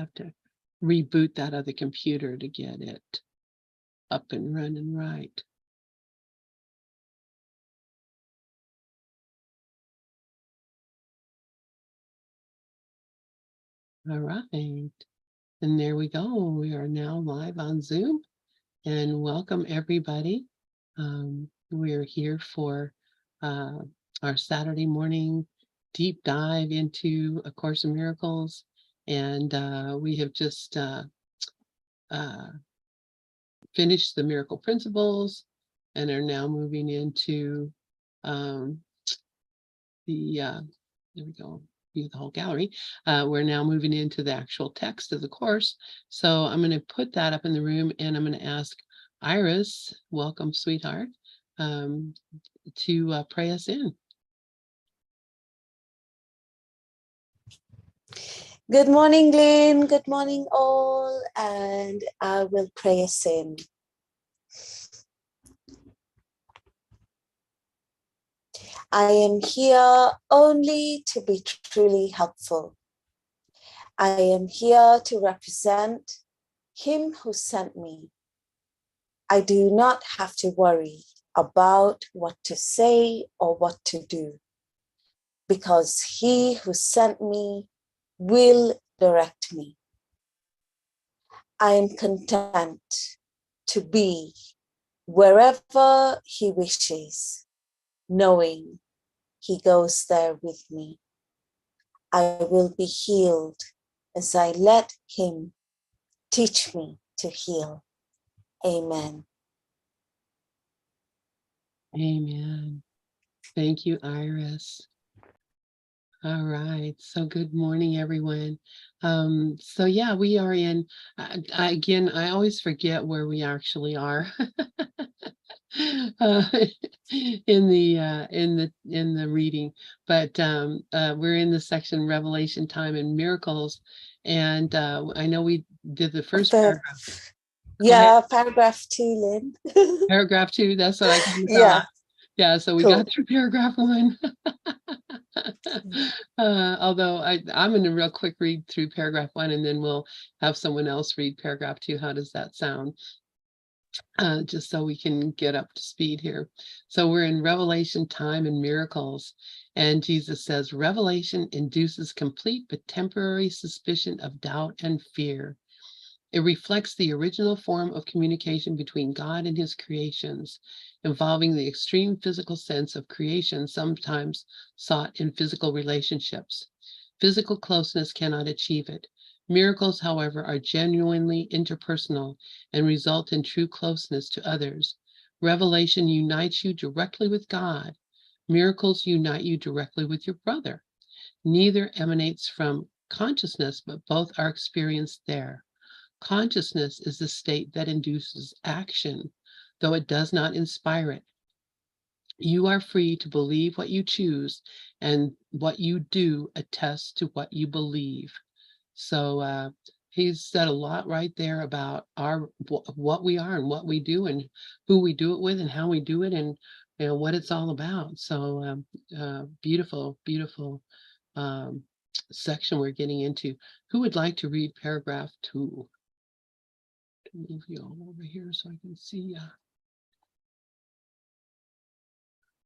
have to reboot that other computer to get it up and running right. All right. And there we go. We are now live on Zoom, and welcome everybody. We're here for our Saturday morning deep dive into A Course in Miracles. And we have just finished the miracle principles and are now moving into there we go, view the whole gallery. We're now moving into the actual text of the course. So I'm going to put that up in the room, and I'm going to ask Iris, welcome, sweetheart, to pray us in. Good morning, Lynn. Good morning, all. And I will pray us in. I am here only to be truly helpful. I am here to represent Him who sent me. I do not have to worry about what to say or what to do, because He who sent me will direct me. I am content to be wherever He wishes, knowing He goes there with me. I will be healed as I let Him teach me to heal. Amen. Amen. Thank you, Iris. All right. So good morning, everyone. So yeah, we are in, again, I always forget where we actually are in the reading, but we're in the section Revelation, Time, and Miracles. And I know we did the first paragraph. Yeah, paragraph 2, Lynn. Paragraph 2, that's what I kind of Yeah. thought. Yeah, so we got through paragraph 1. Although I'm going to real quick read through paragraph 1, and then we'll have someone else read paragraph 2. How does that sound? Just so we can get up to speed here. So we're in Revelation, Time, and Miracles. And Jesus says, revelation induces complete but temporary suspicion of doubt and fear. It reflects the original form of communication between God and his creations, involving the extreme physical sense of creation sometimes sought in physical relationships. Physical closeness cannot achieve it. Miracles, however, are genuinely interpersonal and result in true closeness to others. Revelation unites you directly with God. Miracles unite you directly with your brother. Neither emanates from consciousness, but both are experienced there. Consciousness is the state that induces action, though it does not inspire it. You are free to believe what you choose, and what you do attests to what you believe. So he's said a lot right there about what we are and what we do and who we do it with and how we do it and what it's all about. So beautiful, beautiful section we're getting into. Who would like to read paragraph 2? Move you all over here so I can see.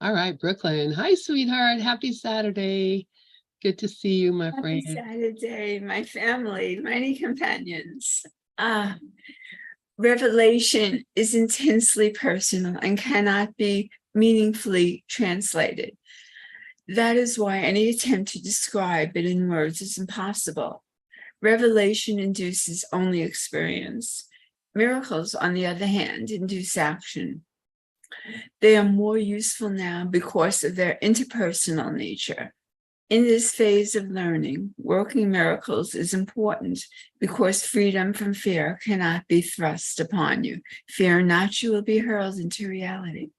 All right, Brooklyn. Hi, sweetheart. Happy Saturday. Good to see you, my friend. Happy Saturday, my family, many companions. Revelation is intensely personal and cannot be meaningfully translated. That is why any attempt to describe it in words is impossible. Revelation induces only experience. Miracles, on the other hand, induce action. They are more useful now because of their interpersonal nature. In this phase of learning, working miracles is important because freedom from fear cannot be thrust upon you. Fear not, you will be hurled into reality.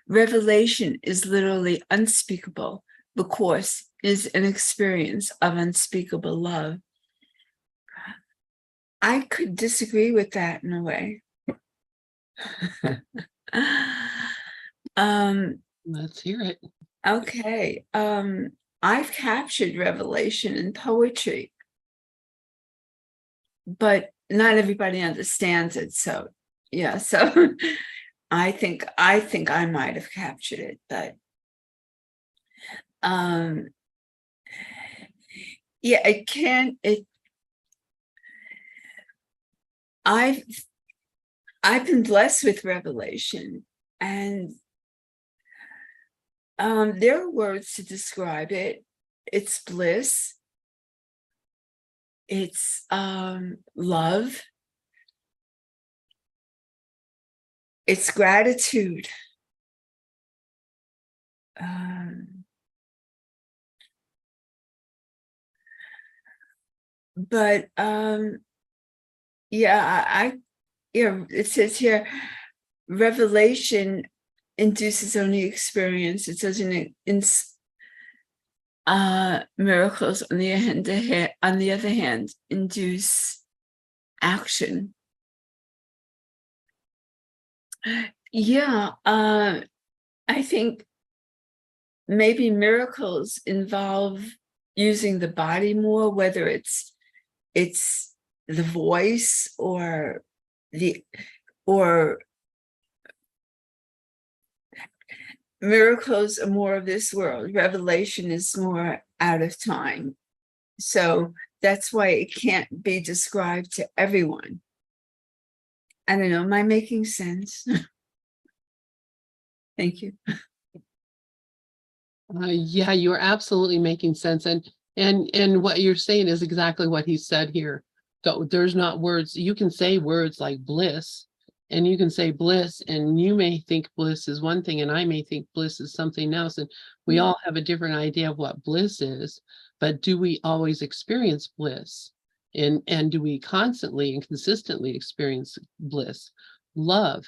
Revelation is literally unspeakable because it is an experience of unspeakable love. I could disagree with that in a way. Let's hear it. Okay. I've captured revelation in poetry. but not everybody understands it. So yeah, so I think I might have captured it, but yeah, I've been blessed with revelation, and there are words to describe it. It's bliss, it's love, it's gratitude. But yeah, it says here, revelation induces only experience. It doesn't miracles on the other hand induce action. Yeah, I think maybe miracles involve using the body more, whether it's the voice or miracles are more of this world. Revelation is more out of time. So that's why it can't be described to everyone. I don't know, am I making sense? Thank you. Yeah, you're absolutely making sense. And what you're saying is exactly what he said here. So there's not words. You can say words like bliss, and you can say bliss, and you may think bliss is one thing, and I may think bliss is something else. And we all have a different idea of what bliss is, but do we always experience bliss? And do we constantly and consistently experience bliss? Love.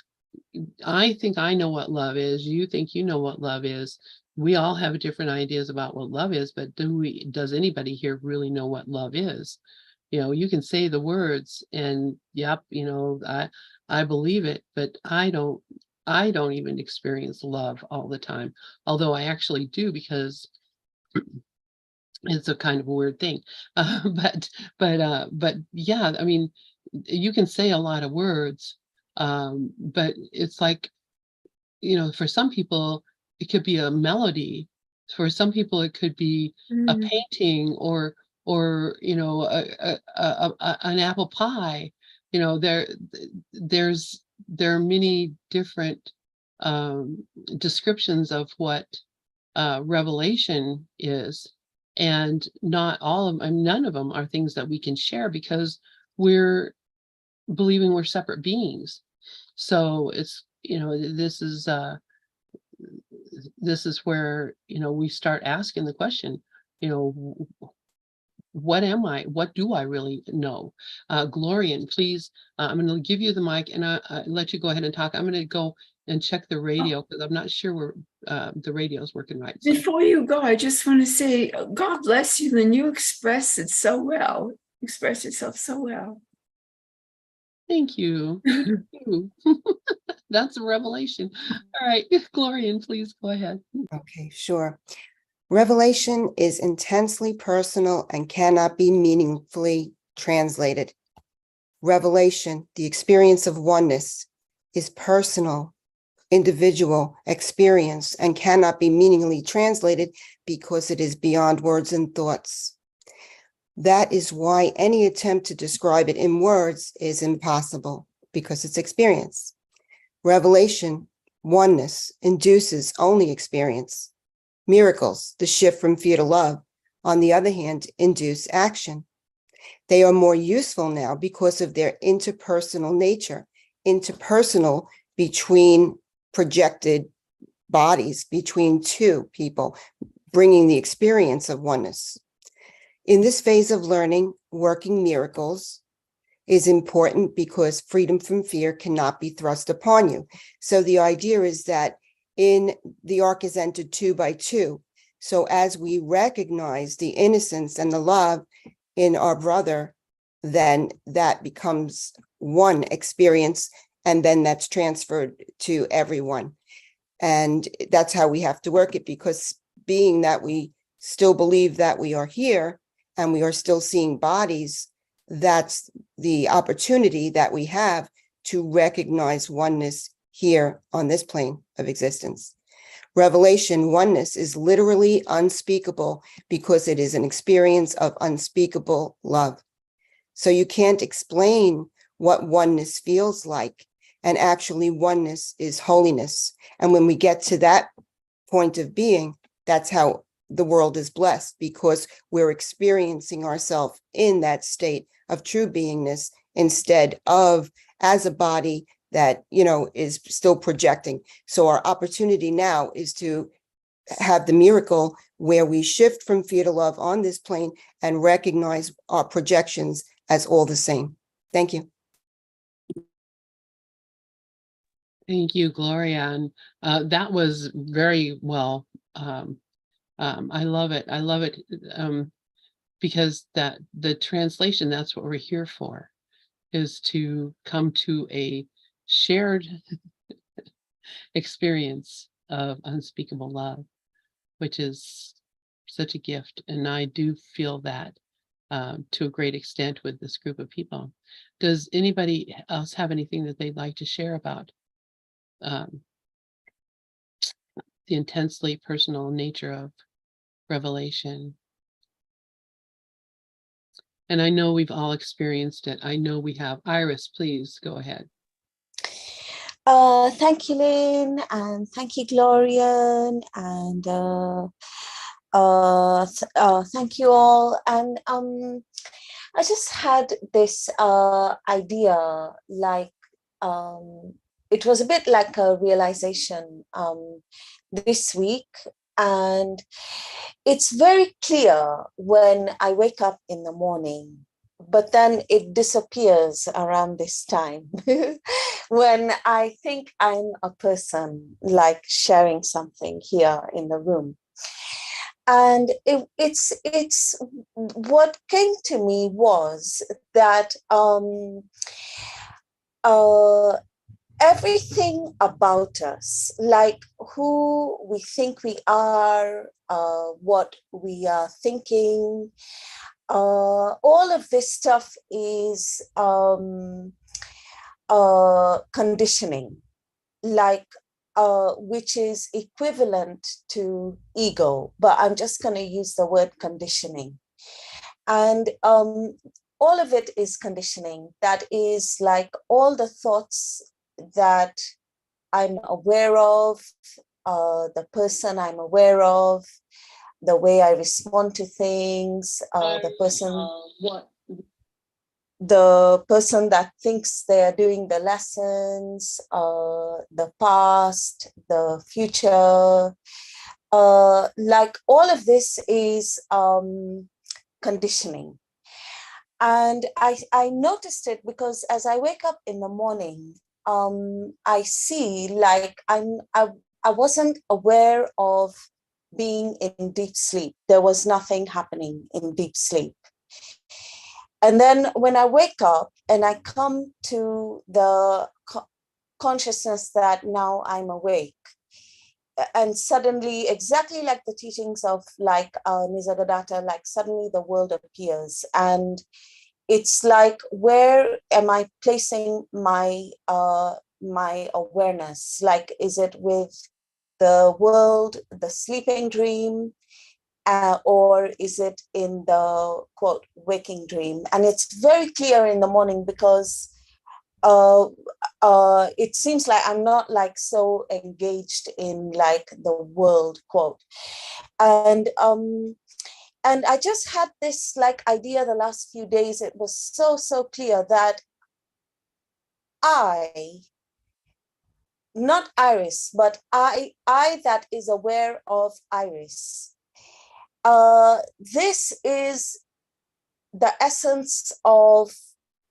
I think I know what love is. You think you know what love is. We all have different ideas about what love is, but does anybody here really know what love is? You know, you can say the words and yep, you know, I believe it, but I don't even experience love all the time. Although I actually do, because it's a kind of a weird thing. But yeah, I mean, you can say a lot of words, but it's like, you know, for some people, it could be a melody. For some people, it could be a painting or you know, an apple pie. You know, there are many different descriptions of what revelation is, and not all of them, none of them are things that we can share because we're believing we're separate beings. So it's, you know, this is where, you know, we start asking the question, you know, what am I? What do I really know? Glorian, please, I'm going to give you the mic and I let you go ahead and talk. I'm going to go and check the radio because I'm not sure where the radio is working right. So. Before you go, I just want to say, God bless you. And you express it so well. Express yourself so well. Thank you. You too. That's a revelation. All right, Glorian, please go ahead. Okay, sure. Revelation is intensely personal and cannot be meaningfully translated. Revelation, the experience of oneness, is personal, individual experience and cannot be meaningfully translated because it is beyond words and thoughts. That is why any attempt to describe it in words is impossible, because it's experience. Revelation, oneness, induces only experience. Miracles, the shift from fear to love, on the other hand, induce action. They are more useful now because of their interpersonal nature, interpersonal between projected bodies, between two people, bringing the experience of oneness. In this phase of learning, working miracles is important because freedom from fear cannot be thrust upon you. So the idea is that in the ark is entered 2 by 2. So as we recognize the innocence and the love in our brother, then that becomes one experience, and then that's transferred to everyone. And that's how we have to work it, because being that we still believe that we are here and we are still seeing bodies, that's the opportunity that we have to recognize oneness here on this plane of existence. Revelation oneness is literally unspeakable because it is an experience of unspeakable love. So you can't explain what oneness feels like. And actually, oneness is holiness. And when we get to that point of being, that's how the world is blessed, because we're experiencing ourselves in that state of true beingness instead of as a body that, is still projecting. So our opportunity now is to have the miracle where we shift from fear to love on this plane and recognize our projections as all the same. Thank you. Thank you, Gloria. And that was very well. I love it. I love it because that the translation, that's what we're here for, is to come to a shared experience of unspeakable love, which is such a gift. And I do feel that to a great extent with this group of people. Does anybody else have anything that they'd like to share about the intensely personal nature of revelation? And I know we've all experienced it. I know we have. Iris, please go ahead. Thank you, Lynn, and thank you, Glorian, and thank you all. And I just had this idea, like it was a bit like a realization this week, and it's very clear when I wake up in the morning, but then it disappears around this time when I think I'm a person like sharing something here in the room. And it's what came to me was that everything about us, like who we think we are, what we are thinking, all of this stuff is conditioning, like which is equivalent to ego, but I'm just going to use the word conditioning. And all of it is conditioning. That is like all the thoughts that I'm aware of, the person I'm aware of, the way I respond to things, the person that thinks they're doing the lessons, the past, the future, like all of this is conditioning. And I noticed it because as I wake up in the morning, I see like I wasn't aware of being in deep sleep. There was nothing happening in deep sleep. And then when I wake up and I come to the consciousness that now I'm awake, and suddenly, exactly like the teachings of like Nisargadatta, like suddenly the world appears, and it's like, where am I placing my my awareness? Like, is it with the world, the sleeping dream, or is it in the quote waking dream? And it's very clear in the morning because it seems like I'm not like so engaged in like the world quote. And I just had this like idea the last few days. It was so clear that not Iris, but I that is aware of Iris. This is the essence of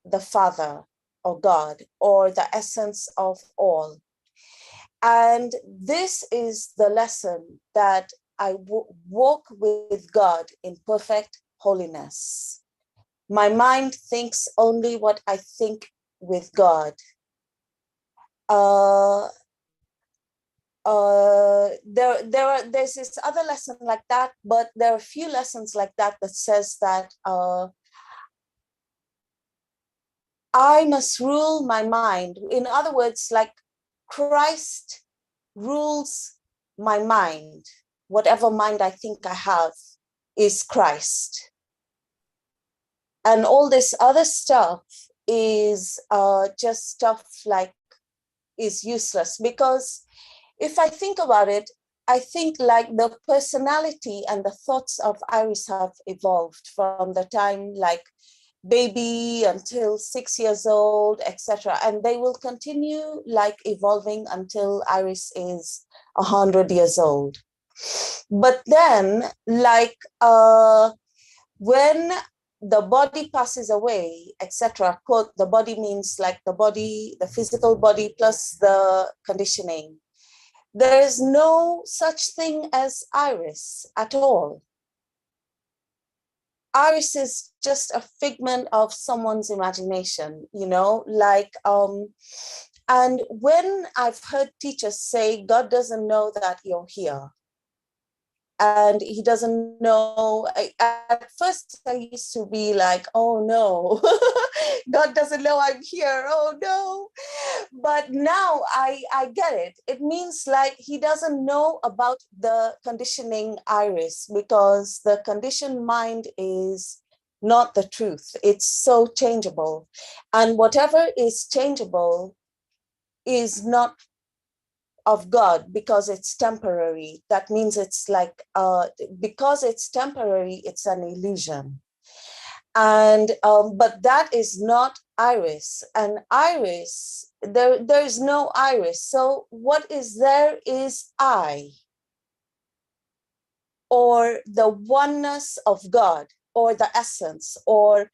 the Father or God, or the essence of all. And this is the lesson that I walk with God in perfect holiness. My mind thinks only what I think with God. There's this other lesson like that, but there are a few lessons like that that says that I must rule my mind. In other words, like Christ rules my mind. Whatever mind I think I have is Christ. And all this other stuff is just stuff like is useless, because if I think about it, I think like the personality and the thoughts of Iris have evolved from the time like baby until 6 years old, etc. And they will continue like evolving until Iris is 100 years old. But then like when the body passes away, etc., quote, the body means like the body, the physical body plus the conditioning. There is no such thing as Iris at all. Iris is just a figment of someone's imagination, you know, like, and when I've heard teachers say, God doesn't know that you're here, and he doesn't know, at first I used to be like, oh no, God doesn't know I'm here, oh no. But now I get it. It means like he doesn't know about the conditioning Iris, because the conditioned mind is not the truth. It's so changeable. And whatever is changeable is not of God, because it's temporary. That means it's like, because it's temporary, it's an illusion. And but that is not Iris. And Iris, there is no Iris. So what is there is I, or the oneness of God, or the essence, or,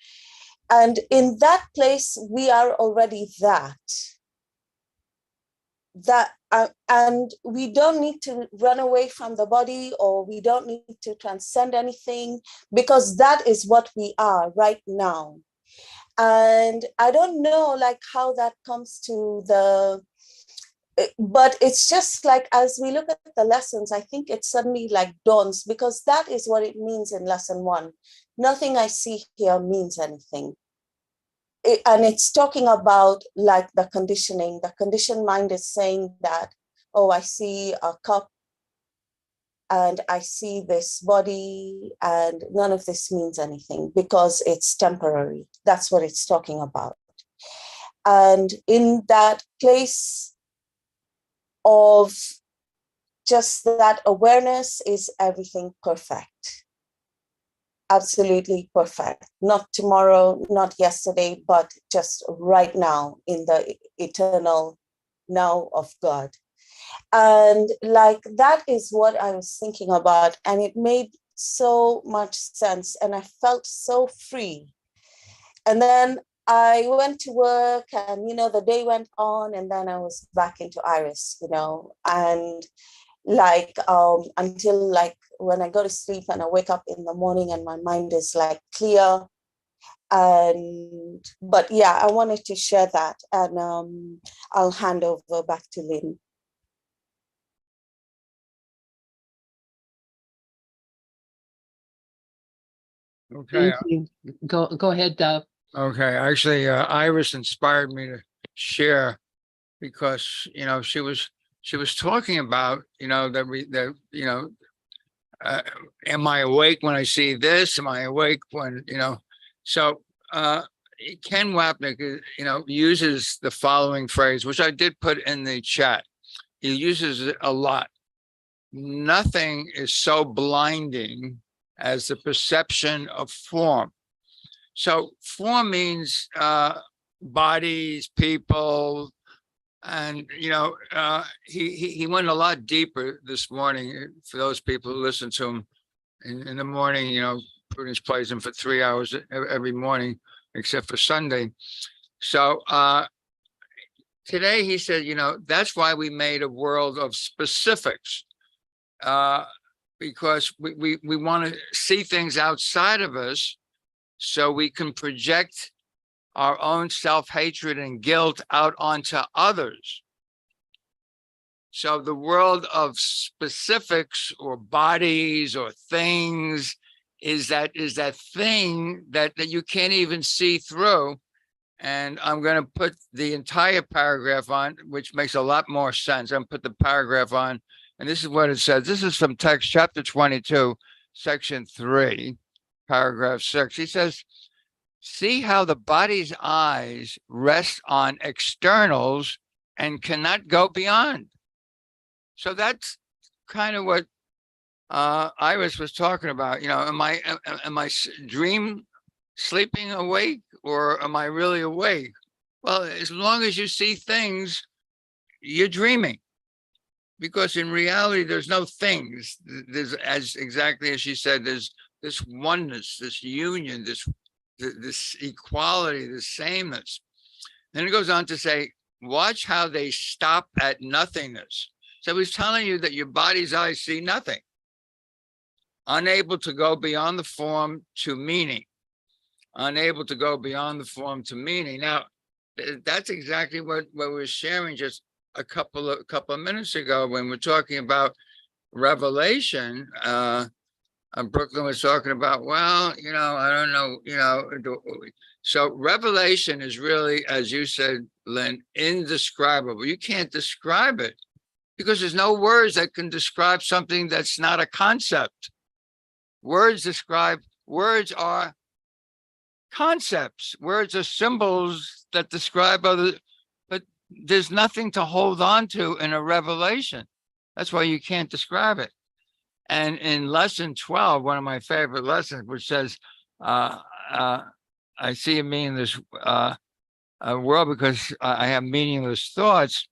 and in that place we are already that. And we don't need to run away from the body, or we don't need to transcend anything, because that is what we are right now. And I don't know like how that comes to the, but it's just like, as we look at the lessons, I think it suddenly like dawns, because that is what it means in lesson 1. Nothing I see here means anything. And it's talking about like the conditioning. The conditioned mind is saying that, oh, I see a cup and I see this body, and none of this means anything because it's temporary. That's what it's talking about. And in that place of just that awareness is everything perfect. Absolutely perfect. Not tomorrow, not yesterday, but just right now in the eternal now of God. And like that is what I was thinking about. And it made so much sense. And I felt so free. And then I went to work, and, you know, the day went on, and then I was back into Iris, you know, and like until like when I go to sleep and I wake up in the morning and my mind is like clear. And but yeah, I wanted to share that, and I'll hand over back to Lynn. Okay. Thank you. Go ahead, Dove. Okay. Actually, Iris inspired me to share, because, you know, she was talking about, you know, am I awake when I see this? Am I awake when, you know, so Ken Wapnick, you know, uses the following phrase, which I did put in the chat. He uses it a lot. Nothing is so blinding as the perception of form. So form means bodies, people, and, you know, he went a lot deeper this morning. For those people who listen to him in the morning, you know, Prudence plays him for 3 hours every morning, except for Sunday. So today he said, you know, that's why we made a world of specifics, because we want to see things outside of us, so we can project our own self-hatred and guilt out onto others. So the world of specifics or bodies or things is that thing that you can't even see through. And I'm going to put the entire paragraph on, which makes a lot more sense. I'm going to put the paragraph on, and this is what it says. This is from text chapter 22, section 3, paragraph 6. He says, see how the body's eyes rest on externals and cannot go beyond. So that's kind of what Iris was talking about. You know, am I dream sleeping awake, or am I really awake? Well, as long as you see things, you're dreaming, because in reality, there's no things. There's, as exactly as she said, there's this oneness, this union, this equality, this sameness. Then it goes on to say, watch how they stop at nothingness. So he's telling you that your body's eyes see nothing, unable to go beyond the form to meaning, unable to go beyond the form to meaning. Now, that's exactly what we were sharing just a couple of minutes ago when we're talking about revelation. Brooklyn was talking about, well, you know, I don't know, you know. So revelation is really, as you said, Lynn, indescribable. You can't describe it because there's no words that can describe something that's not a concept. Words are concepts. Words are symbols that describe other, but there's nothing to hold on to in a revelation. That's why you can't describe it. And in lesson 12, one of my favorite lessons, which says, I see a meaningless world because I have meaningless thoughts.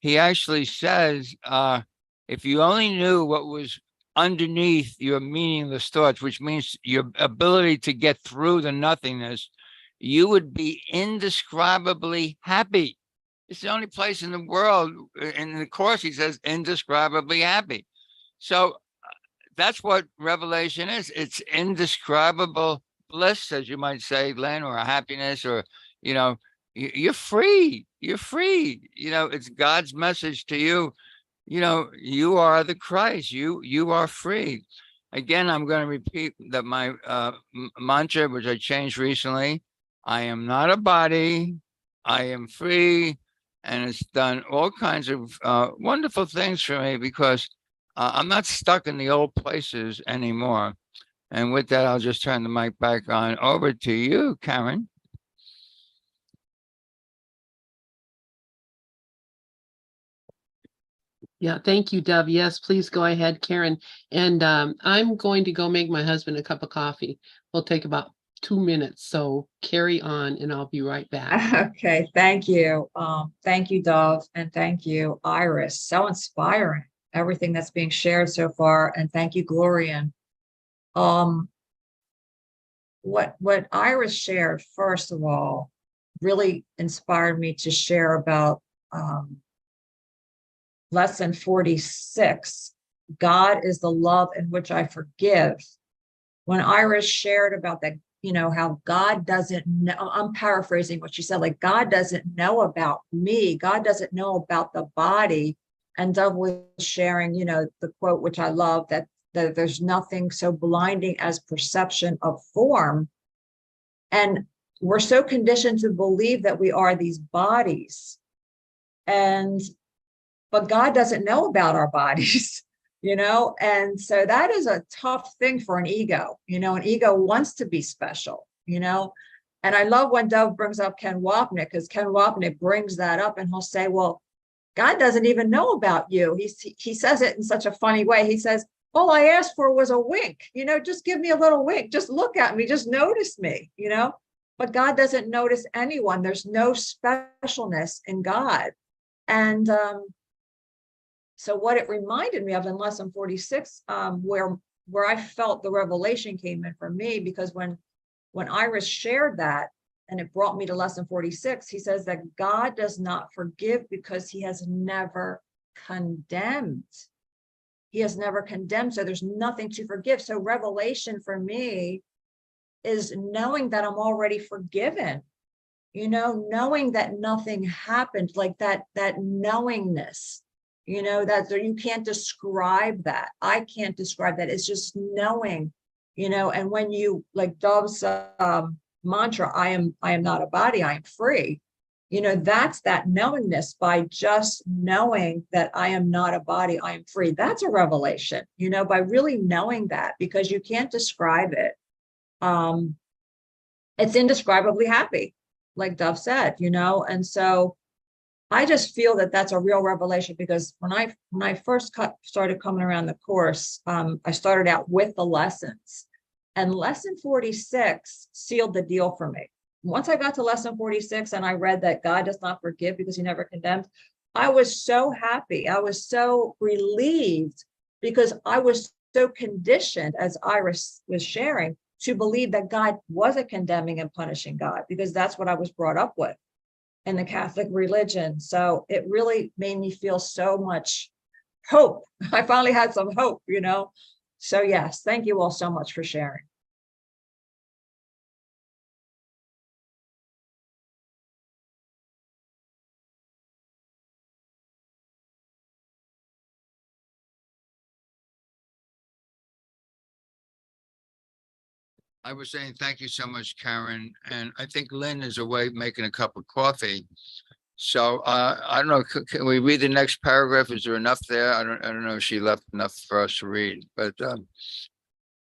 He actually says, if you only knew what was underneath your meaningless thoughts, which means your ability to get through the nothingness, you would be indescribably happy. It's the only place in the world, in the course, he says, indescribably happy. So that's what revelation is. It's indescribable bliss, as you might say, Len, or happiness, or, you know, you're free. You're free. You know, it's God's message to you. You know, you are the Christ. You are free. Again, I'm going to repeat that my mantra, which I changed recently. I am not a body. I am free. And it's done all kinds of wonderful things for me because I'm not stuck in the old places anymore. And with that, I'll just turn the mic back on over to you, Karen. Yeah, thank you, Dov. Yes, please go ahead, Karen. And I'm going to go make my husband a cup of coffee. We'll take about 2 minutes. So carry on and I'll be right back. Okay, thank you. Thank you, Dov, and thank you, Iris. So inspiring, everything that's being shared so far. And thank you, Glorian. What Iris shared, first of all, really inspired me to share about lesson 46, God is the love in which I forgive. When Iris shared about that, you know, how God doesn't know, I'm paraphrasing what she said, like God doesn't know about me. God doesn't know about the body. And Dove was sharing, you know, the quote, which I love, that there's nothing so blinding as perception of form. And we're so conditioned to believe that we are these bodies. But God doesn't know about our bodies, you know? And so that is a tough thing for an ego, you know, an ego wants to be special, you know? And I love when Dove brings up Ken Wapnick, because Ken Wapnick brings that up and he'll say, well, God doesn't even know about you. He says it in such a funny way. He says, all I asked for was a wink, you know, just give me a little wink, just look at me, just notice me, you know? But God doesn't notice anyone. There's no specialness in God. And so what it reminded me of in lesson 46, where I felt the revelation came in for me, because when Iris shared that, and it brought me to lesson 46, he says that God does not forgive because he has never condemned. He has never condemned, so there's nothing to forgive. So revelation for me is knowing that I'm already forgiven, you know, knowing that nothing happened, like that knowingness. You know, that you can't describe that. I can't describe that. It's just knowing, you know, and when you, like Dove's mantra, I am not a body, I am free. You know, that's that knowingness by just knowing that I am not a body, I am free. That's a revelation, you know, by really knowing that, because you can't describe it. It's indescribably happy, like Dove said, you know, and so I just feel that that's a real revelation, because when I first started coming around the course, I started out with the lessons, and lesson 46 sealed the deal for me. Once I got to lesson 46 and I read that God does not forgive because he never condemns, I was so happy. I was so relieved, because I was so conditioned, as Iris was sharing, to believe that God wasn't condemning and punishing God, because that's what I was brought up with in the Catholic religion. So it really made me feel so much hope. I finally had some hope, you know? So yes, thank you all so much for sharing. I was saying thank you so much, Karen, and I think Lynn is away making a cup of coffee. So I don't know, can we read the next paragraph? Is there enough there? I don't know if she left enough for us to read, but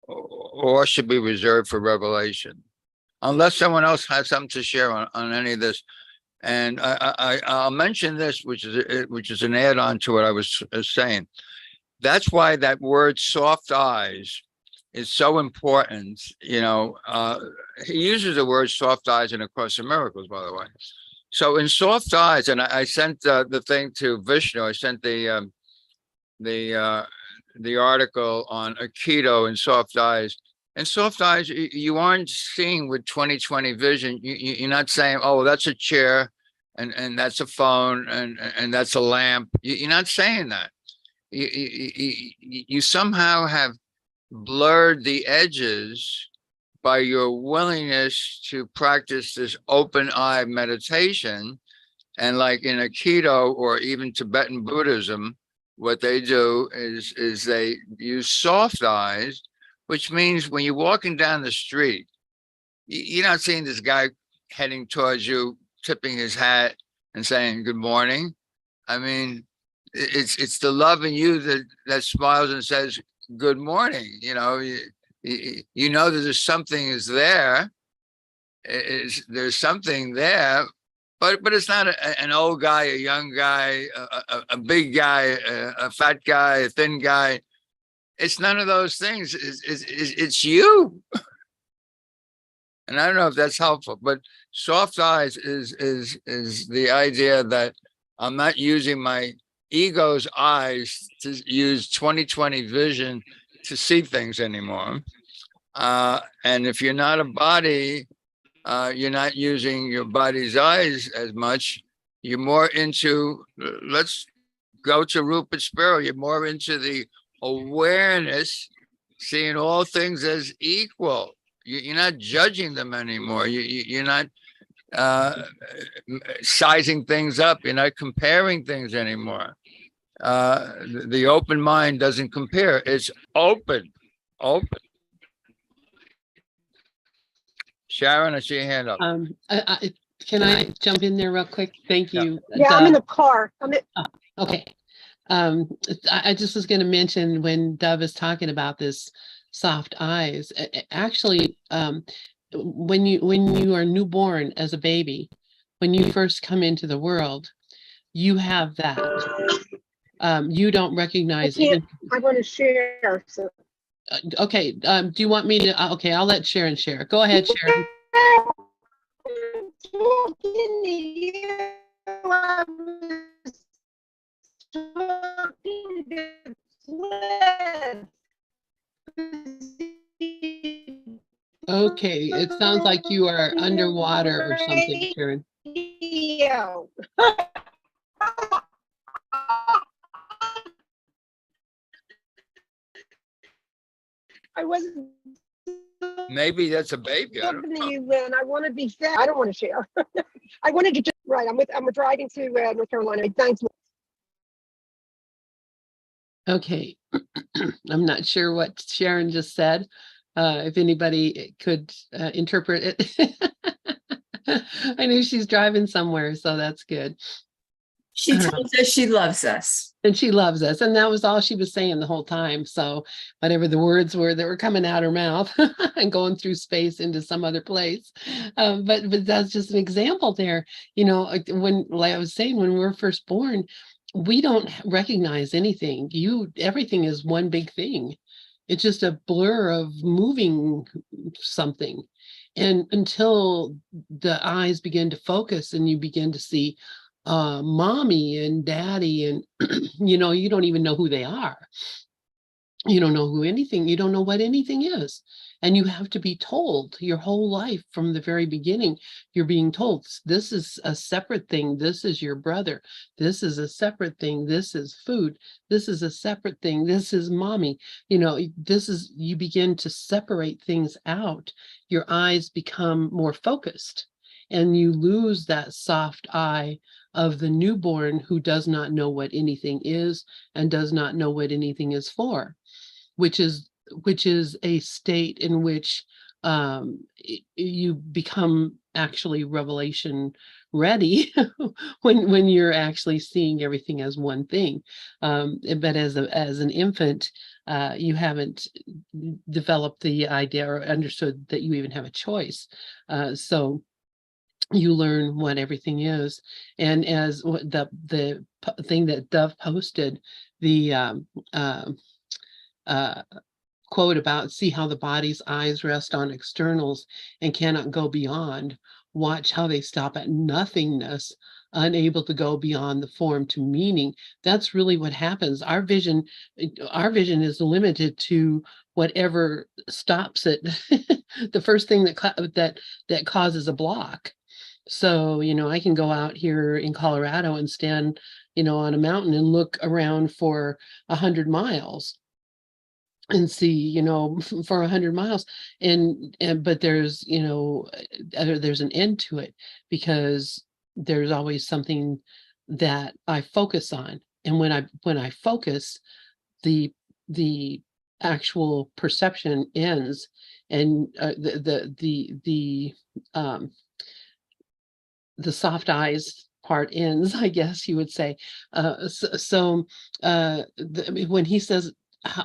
or should be reserved for Revelation, unless someone else has something to share on any of this. And I'll mention this, which is an add-on to what I was saying. That's why that word "soft eyes" is so important. You know, he uses the word "soft eyes" in A Course in Miracles, by the way. So in soft eyes, and I sent the thing to Vishnu. I sent the article on Aikido and soft eyes. And soft eyes, you aren't seeing with 20/20 vision. You're not saying, "Oh, that's a chair, and that's a phone, and that's a lamp." You're not saying that. You somehow have blurred the edges by your willingness to practice this open eye meditation. And like in Aikido or even Tibetan Buddhism, what they do is they use soft eyes, which means when you're walking down the street, you're not seeing this guy heading towards you, tipping his hat and saying good morning. I mean, it's the love in you that smiles and says good morning. You know, you know that there's something is there. There's something there, but it's not an old guy, a young guy, a big guy, a fat guy, a thin guy. It's none of those things. It's you. And I don't know if that's helpful, but soft eyes is the idea that I'm not using my ego's eyes to use 20/20 vision to see things anymore. And if you're not a body, you're not using your body's eyes as much. You're more into, let's go to Rupert Sparrow, you're more into the awareness, seeing all things as equal. You're not judging them anymore. You're not sizing things up. You're not comparing things anymore. The open mind doesn't compare. It's open. Sharon, I see your hand up. Can I jump in there real quick? Thank you. Yeah, I'm in the car. Okay. I just was going to mention when Dove is talking about this soft eyes, actually, when you are newborn as a baby, when you first come into the world, you have that. You don't recognize it. I want to share. So. Okay. Do you want me to? Okay, I'll let Sharon share. Go ahead, Sharon. Okay, it sounds like you are underwater or something, Sharon. I wasn't. Maybe that's a baby. I want to be fed. I don't want to share. I wanted to just right. I'm driving to North Carolina. Thanks. Okay, I'm not sure what Sharon just said, if anybody could interpret it. I knew she's driving somewhere, so that's good. She tells us she loves us. And she loves us. And that was all she was saying the whole time. So whatever the words were that were coming out her mouth and going through space into some other place. But that's just an example there. You know, when, like I was saying, when we were first born, we don't recognize anything. Everything is one big thing. It's just a blur of moving something. And until the eyes begin to focus and you begin to see mommy and daddy, and you know, you don't even know who they are. You don't know you don't know what anything is. And you have to be told your whole life from the very beginning. You're being told this is a separate thing. This is your brother. This is a separate thing. This is food. This is a separate thing. This is mommy. You know, you begin to separate things out. Your eyes become more focused and you lose that soft eye of the newborn who does not know what anything is and does not know what anything is for, which is a state in which you become actually revelation ready when you're actually seeing everything as one thing. But as an infant, you haven't developed the idea or understood that you even have a choice. So you learn what everything is. And as the thing that Dove posted, the quote about see how the body's eyes rest on externals and cannot go beyond, watch how they stop at nothingness, unable to go beyond the form to meaning. That's really what happens. Our vision is limited to whatever stops it. The first thing that causes a block. So, you know, I can go out here in Colorado and stand, you know, on a mountain and look around for 100 miles and see, you know, for 100 miles. But there's, you know, there's an end to it because there's always something that I focus on. And when I focus, the actual perception ends, and the soft eyes part ends, I guess you would say. When he says,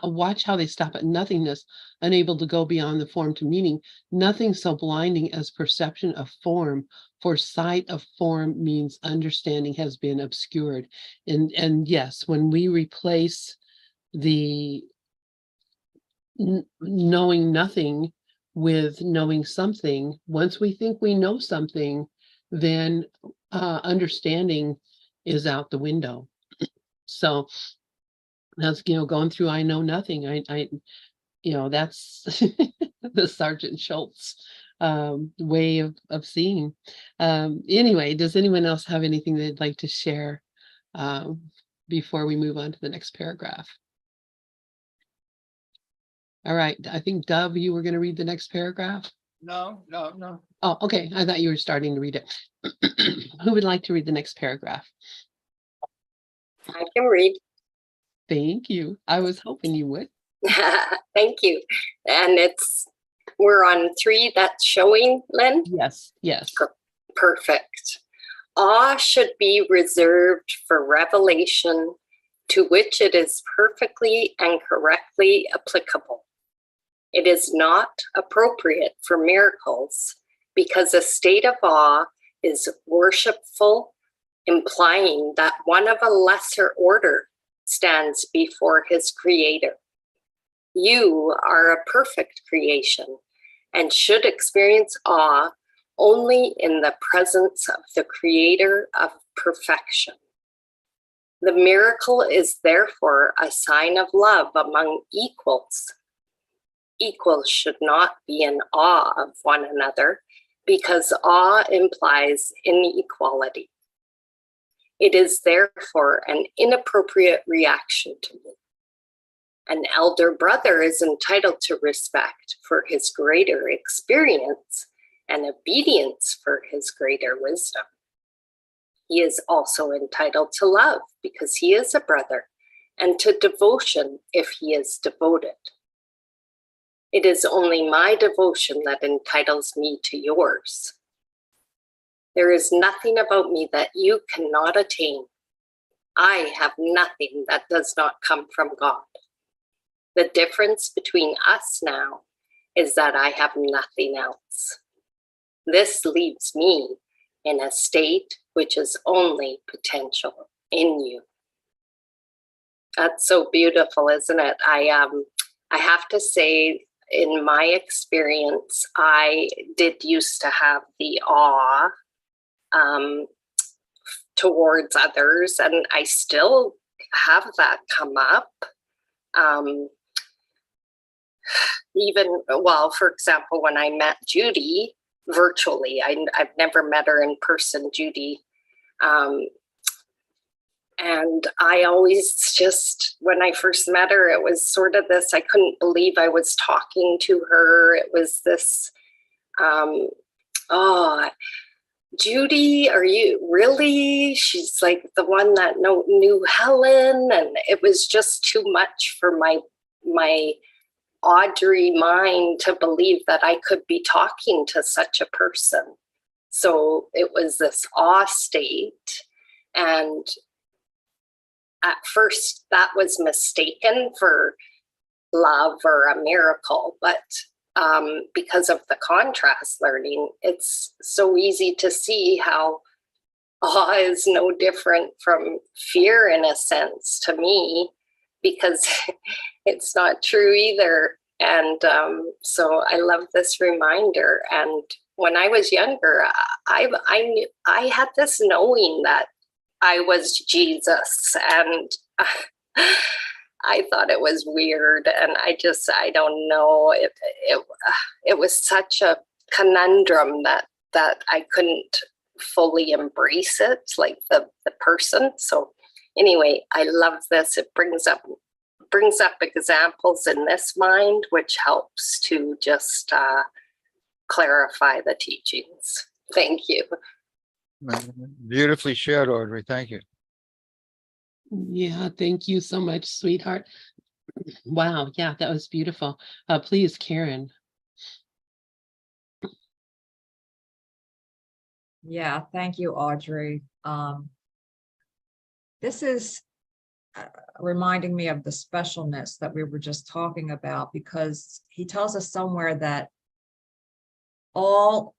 watch how they stop at nothingness, unable to go beyond the form to meaning, nothing so blinding as perception of form, for sight of form means understanding has been obscured. And yes, when we replace the knowing nothing with knowing something, once we think we know something, then understanding is out the window. So that's, you know, going through I know nothing. I you know, that's the Sergeant Schultz way of seeing. Anyway, does anyone else have anything they'd like to share before we move on to the next paragraph? All right, I think Dove, you were going to read the next paragraph. No. Oh, okay. I thought you were starting to read it. Who would like to read the next paragraph? I can read. Thank you. I was hoping you would. Thank you. And we're on 3, that's showing, Lynn? Yes. Perfect. Awe should be reserved for revelation to which it is perfectly and correctly applicable. It is not appropriate for miracles because a state of awe is worshipful, implying that one of a lesser order stands before his creator. You are a perfect creation and should experience awe only in the presence of the creator of perfection. The miracle is therefore a sign of love among equals. Equals should not be in awe of one another because awe implies inequality. It is therefore an inappropriate reaction to me. An elder brother is entitled to respect for his greater experience and obedience for his greater wisdom. He is also entitled to love because he is a brother, and to devotion if he is devoted. It is only my devotion that entitles me to yours. There is nothing about me that you cannot attain. I have nothing that does not come from God. The difference between us now is that I have nothing else. This leaves me in a state which is only potential in you. That's so beautiful, isn't it? I have to say, in my experience, I did used to have the awe towards others, and I still have that come up. Even, well, for example, when I met Judy virtually, I've never met her in person, Judy. And I always just, when I first met her, it was sort of this, I couldn't believe I was talking to her. It was this, oh, Judy, are you really? She's like the one that knew Helen. And it was just too much for my Audrey mind to believe that I could be talking to such a person. So it was this awe state. And at first that was mistaken for love or a miracle, but because of the contrast learning, it's so easy to see how awe is no different from fear in a sense to me, because it's not true either. And so I love this reminder. And when I was younger, I had this knowing that I was Jesus, and I thought it was weird. And I don't know. It was such a conundrum that I couldn't fully embrace it, like the person. So anyway, I love this. It brings up examples in this mind, which helps to just clarify the teachings. Thank you. Beautifully shared, Audrey. Thank you. Yeah, thank you so much, sweetheart. Wow, yeah, that was beautiful. Please, Karen. Yeah, thank you, Audrey. This is reminding me of the specialness that we were just talking about, because he tells us somewhere that all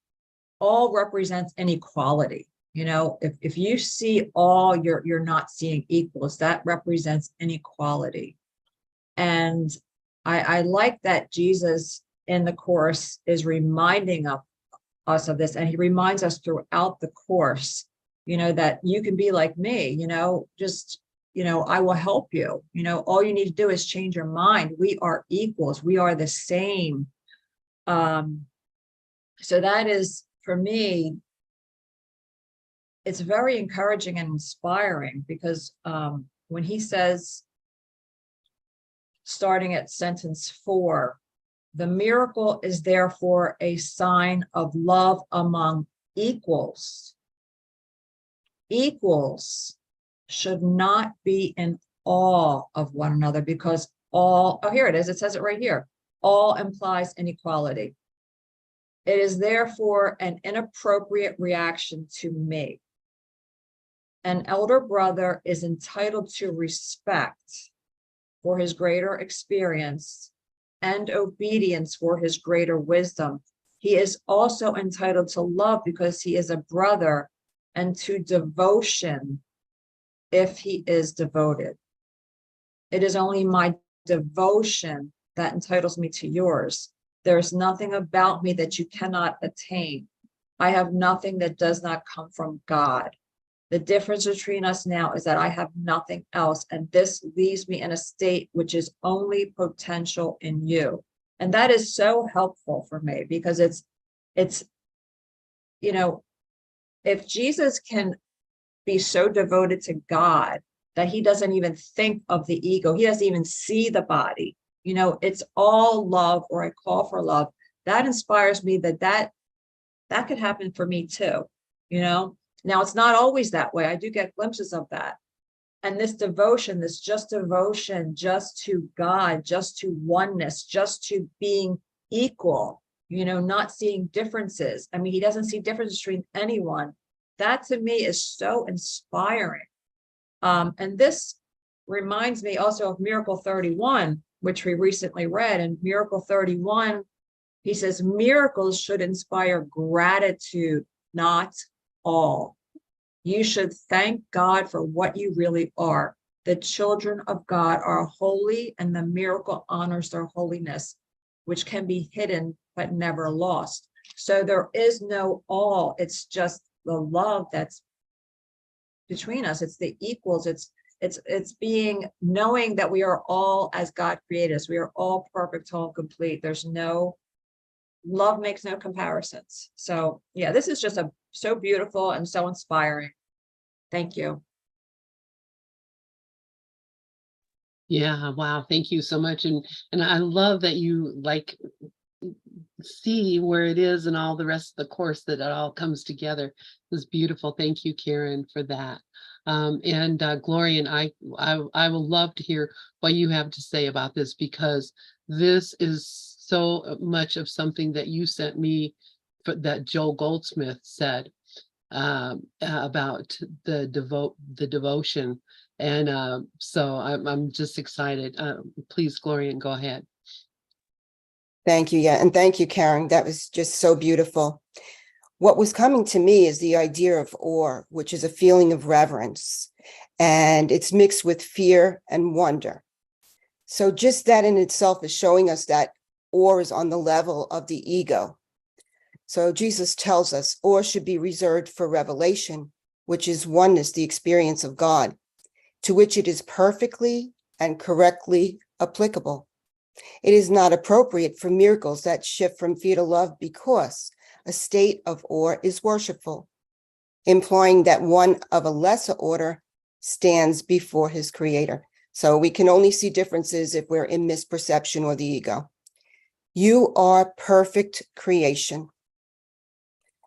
represents inequality. You know, if you see all, you're not seeing equals. That represents inequality. And I like that Jesus in the Course is reminding us of this, and he reminds us throughout the Course, you know, that you can be like me, you know, just, you know, I will help you. You know, all you need to do is change your mind. We are equals. We are the same. So that is, for me, it's very encouraging and inspiring, because when he says, starting at sentence 4, the miracle is therefore a sign of love among equals. Equals should not be in awe of one another, because all, oh, here it is. It says it right here. All implies inequality. It is therefore an inappropriate reaction to me. An elder brother is entitled to respect for his greater experience and obedience for his greater wisdom. He is also entitled to love because he is a brother, and to devotion if he is devoted. It is only my devotion that entitles me to yours. There is nothing about me that you cannot attain. I have nothing that does not come from God. The difference between us now is that I have nothing else, and this leaves me in a state which is only potential in you. And that is so helpful for me, because it's, you know, if Jesus can be so devoted to God that he doesn't even think of the ego, he doesn't even see the body, you know, it's all love, or I call for love. That inspires me that could happen for me too, you know. Now, it's not always that way. I do get glimpses of that. And this devotion, this just devotion, just to God, just to oneness, just to being equal, not seeing differences. I mean, he doesn't see differences between anyone. That to me is so inspiring. And this reminds me also of Miracle 31, which we recently read. In Miracle 31, he says, miracles should inspire gratitude, not awe. You should thank God for what you really are. The children of God are holy, and the miracle honors their holiness, which can be hidden but never lost. So there is no awe. It's just the love that's between us. It's the equals. It's being, knowing that we are all as God created us. We are all perfect, whole, complete. There's no, love makes no comparisons. So yeah, this is just so beautiful and so inspiring. Thank you. Yeah, wow, thank you so much. And I love that you see where it is and all the rest of the course, that it all comes together. It's beautiful. Thank you, Karen, for that. And Gloria, and I will love to hear what you have to say about this, because this is so much of something that you sent me, that Joel Goldsmith said about the devotion. And so I'm just excited. Please, Gloria, go ahead. Thank you. Yeah. And thank you, Karen. That was just so beautiful. What was coming to me is the idea of awe, which is a feeling of reverence, and it's mixed with fear and wonder. So just that in itself is showing us that awe is on the level of the ego. So Jesus tells us awe should be reserved for revelation, which is oneness, the experience of God, to which it is perfectly and correctly applicable. It is not appropriate for miracles that shift from fear to love, because a state of awe is worshipful, implying that one of a lesser order stands before his creator. So we can only see differences if we're in misperception or the ego. You are perfect creation.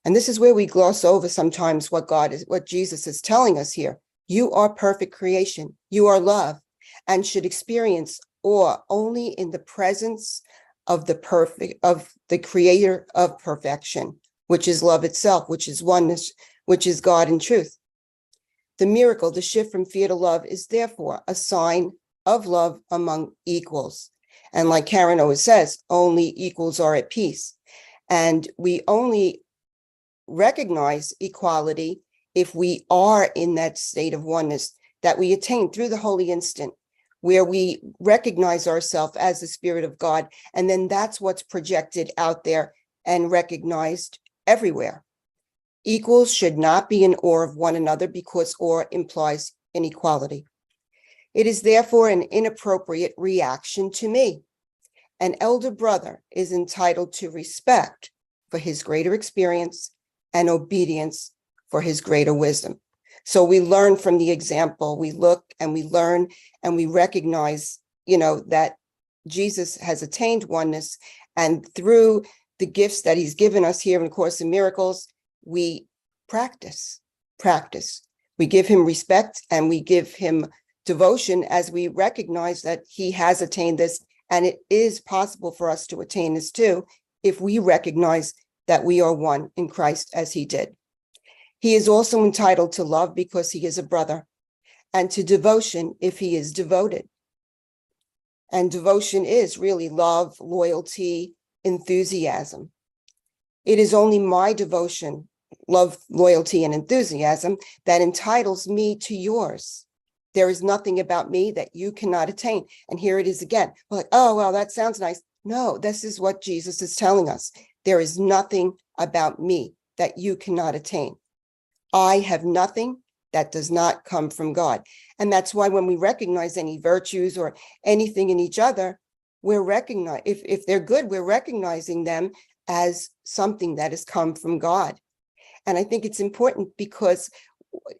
And this is where we gloss over sometimes what Jesus is telling us here. You are perfect creation. You are love, and should experience awe only in the presence of the creator of perfection, which is love itself, which is oneness, which is God in truth. The miracle, the shift from fear to love, is therefore a sign of love among equals. And like Karen always says, only equals are at peace. And we only recognize equality if we are in that state of oneness that we attain through the holy instant, where we recognize ourselves as the Spirit of God. And then that's what's projected out there and recognized everywhere. Equals should not be in awe of one another, because awe implies inequality. It is therefore an inappropriate reaction to me. An elder brother is entitled to respect for his greater experience and obedience for his greater wisdom. So we learn from the example, we look and we learn and we recognize, that Jesus has attained oneness, and through the gifts that he's given us here in Course in Miracles, we practice. We give him respect and we give him devotion as we recognize that he has attained this, and it is possible for us to attain this too, if we recognize that we are one in Christ as he did. He is also entitled to love because he is a brother, and to devotion if he is devoted. And devotion is really love, loyalty, enthusiasm. It is only my devotion, love, loyalty, and enthusiasm that entitles me to yours. There is nothing about me that you cannot attain. And here it is again. We're like, oh, well, that sounds nice. No, this is what Jesus is telling us. There is nothing about me that you cannot attain. I have nothing that does not come from God. And that's why when we recognize any virtues or anything in each other, we're recognizing, if they're good, we're recognizing them as something that has come from God. And I think it's important because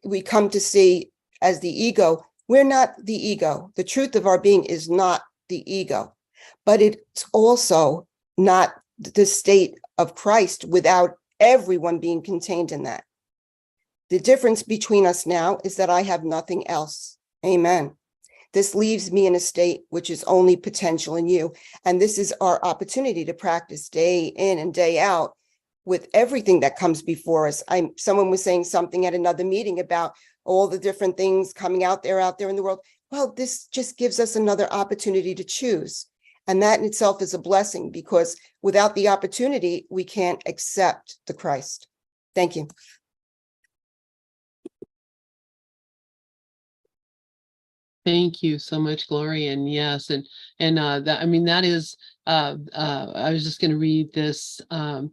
we come to see as the ego, we're not the ego. The truth of our being is not the ego, but it's also not the state of Christ without everyone being contained in that. The difference between us now is that I have nothing else Amen. This leaves me in a state which is only potential in you. And this is our opportunity to practice day in and day out with everything that comes before us. Someone was saying something at another meeting about all the different things coming out there in the world. Well, this just gives us another opportunity to choose. And that in itself is a blessing, because without the opportunity, we can't accept the Christ. Thank you. Thank you so much, Gloria. And yes, that, I mean, that is, I was just going to read this uh,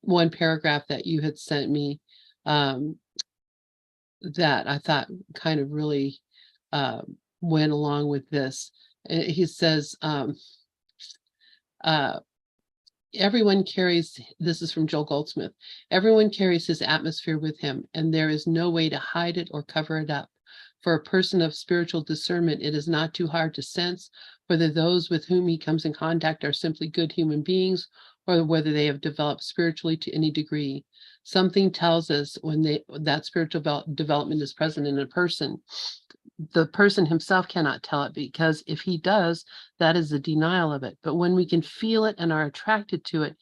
one paragraph that you had sent me, that I thought kind of really went along with this. He says, everyone carries, this is from Joel Goldsmith, everyone carries his atmosphere with him, and there is no way to hide it or cover it up. For a person of spiritual discernment, it is not too hard to sense whether those with whom he comes in contact are simply good human beings, or whether they have developed spiritually to any degree. Something tells us when that spiritual development is present in a person. The person himself cannot tell it, because if he does, that is a denial of it. But when we can feel it and are attracted to it,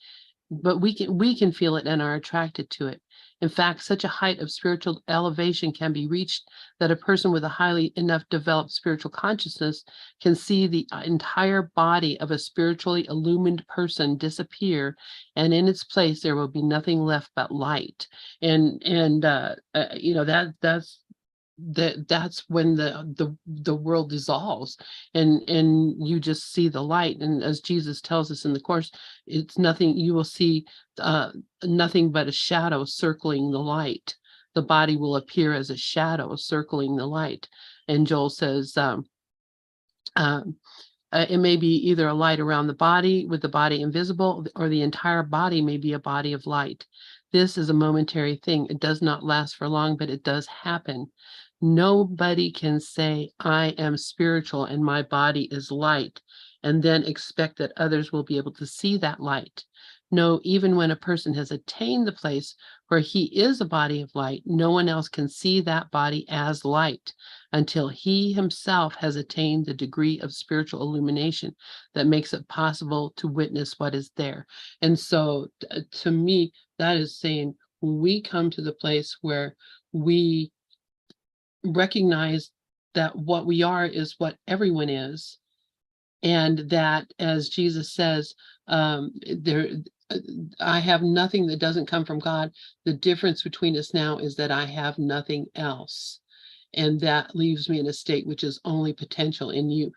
we can feel it and are attracted to it. In fact, such a height of spiritual elevation can be reached that a person with a highly enough developed spiritual consciousness can see the entire body of a spiritually illumined person disappear, and in its place there will be nothing left but light. And you know, that's when the world dissolves, and you just see the light. And as Jesus tells us in the Course, it's nothing, you will see nothing but a shadow circling the light. The body will appear as a shadow circling the light. And Joel says, it may be either a light around the body with the body invisible, or the entire body may be a body of light. This is a momentary thing. It does not last for long, but it does happen. Nobody can say, I am spiritual and my body is light, and then expect that others will be able to see that light. No, even when a person has attained the place where he is a body of light, no one else can see that body as light until he himself has attained the degree of spiritual illumination that makes it possible to witness what is there. And so to me, that is saying, we come to the place where we recognize that what we are is what everyone is, and that, as Jesus says, I have nothing that doesn't come from God. The difference between us now is that I have nothing else. And that leaves me in a state which is only potential in you.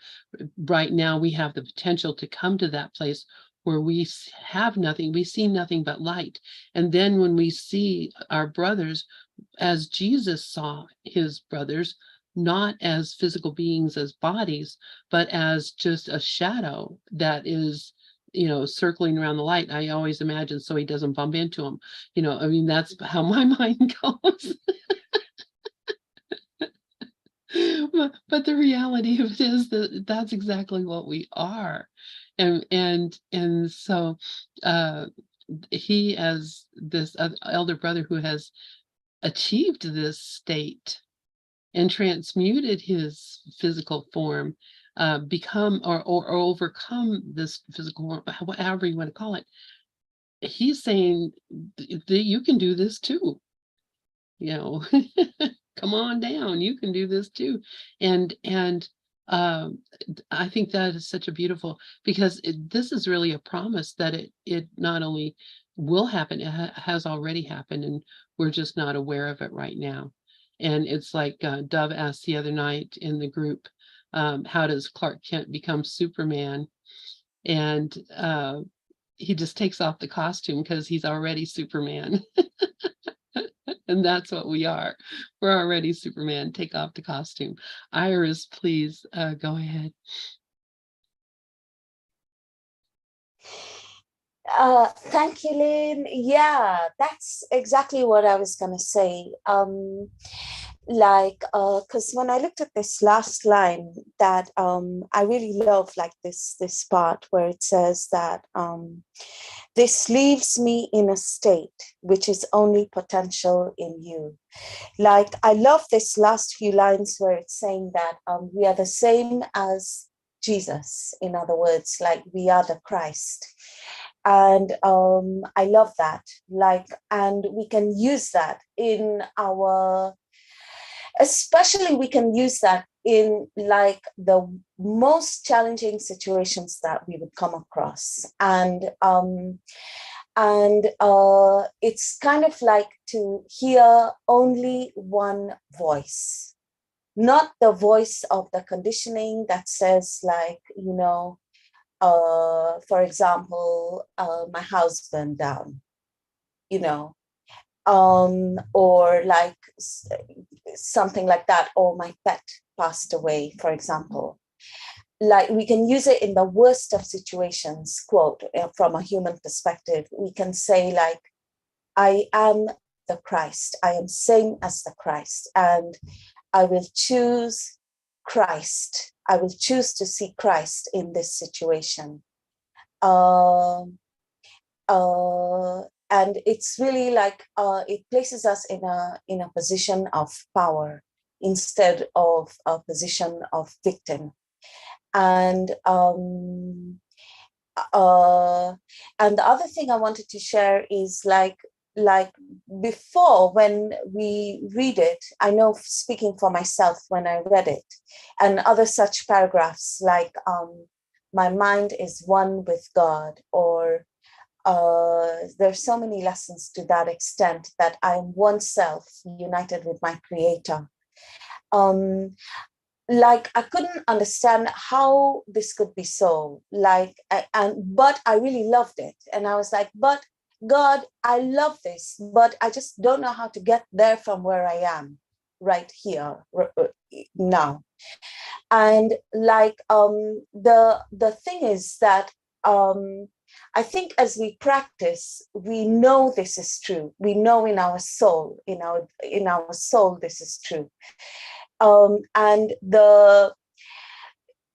Right now, we have the potential to come to that place where we have nothing, we see nothing but light. And then when we see our brothers, as Jesus saw his brothers, not as physical beings, as bodies, but as just a shadow that is, you know, circling around the light. I always imagine so he doesn't bump into him. You know, I mean, that's how my mind goes. But the reality of it is that that's exactly what we are. And so he, as this elder brother who has achieved this state and transmuted his physical form, become or overcome this physical form, however you want to call it, he's saying that you can do this too. You know, come on down, you can do this too. And I think that is such a beautiful, because this is really a promise that it not only will happen, it has already happened, and we're just not aware of it right now. And it's like Dove asked the other night in the group, how does Clark Kent become Superman? And he just takes off the costume because he's already Superman. And that's what we are. We're already Superman. Take off the costume. Iris, please go ahead. Thank you, Lynn. Yeah, that's exactly what I was going to say. because when I looked at this last line, that I really love, like this part where it says that this leaves me in a state which is only potential in you. Like, I love this last few lines where it's saying that we are the same as Jesus. In other words, like, we are the Christ. And I love that. Like, and we can use that in our, especially we can use that in like the most challenging situations that we would come across. And it's kind of like to hear only one voice, not the voice of the conditioning that says, like, you know, for example, my house burned down, you know, or like something like that, or my pet passed away, for example. Like, we can use it in the worst of situations, quote, from a human perspective. We can say, like, I am the Christ. I am same as the Christ, and I will choose Christ. I will choose to see Christ in this situation. And it's really like, it places us in a position of power instead of a position of victim. And the other thing I wanted to share is like before, when we read it, I know, speaking for myself, when I read it and other such paragraphs, like my mind is one with God, or there's so many lessons to that extent, that I am one self united with my creator. Like, I couldn't understand how this could be so, like, but I really loved it. And I was like, but God, I love this, but I just don't know how to get there from where I am right here now. And like, the thing is that I think as we practice, we know this is true. We know in our soul, in our soul, this is true. And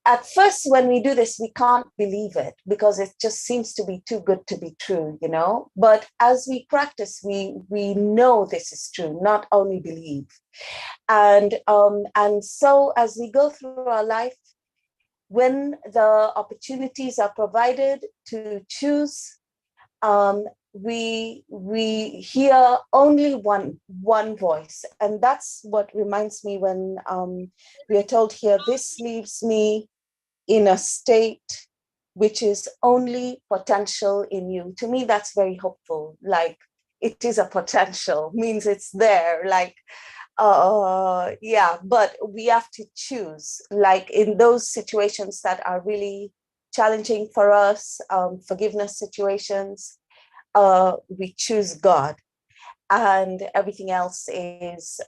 at first, when we do this, we can't believe it because it just seems to be too good to be true, you know. But as we practice, we know this is true, not only believe. And so as we go through our life, when the opportunities are provided to choose, we hear only one voice. And that's what reminds me when we are told here, this leaves me in a state which is only potential in you. To me, that's very hopeful. Like, it is a potential, means it's there. Like, yeah, but we have to choose, like in those situations that are really challenging for us, forgiveness situations, we choose God, and everything else is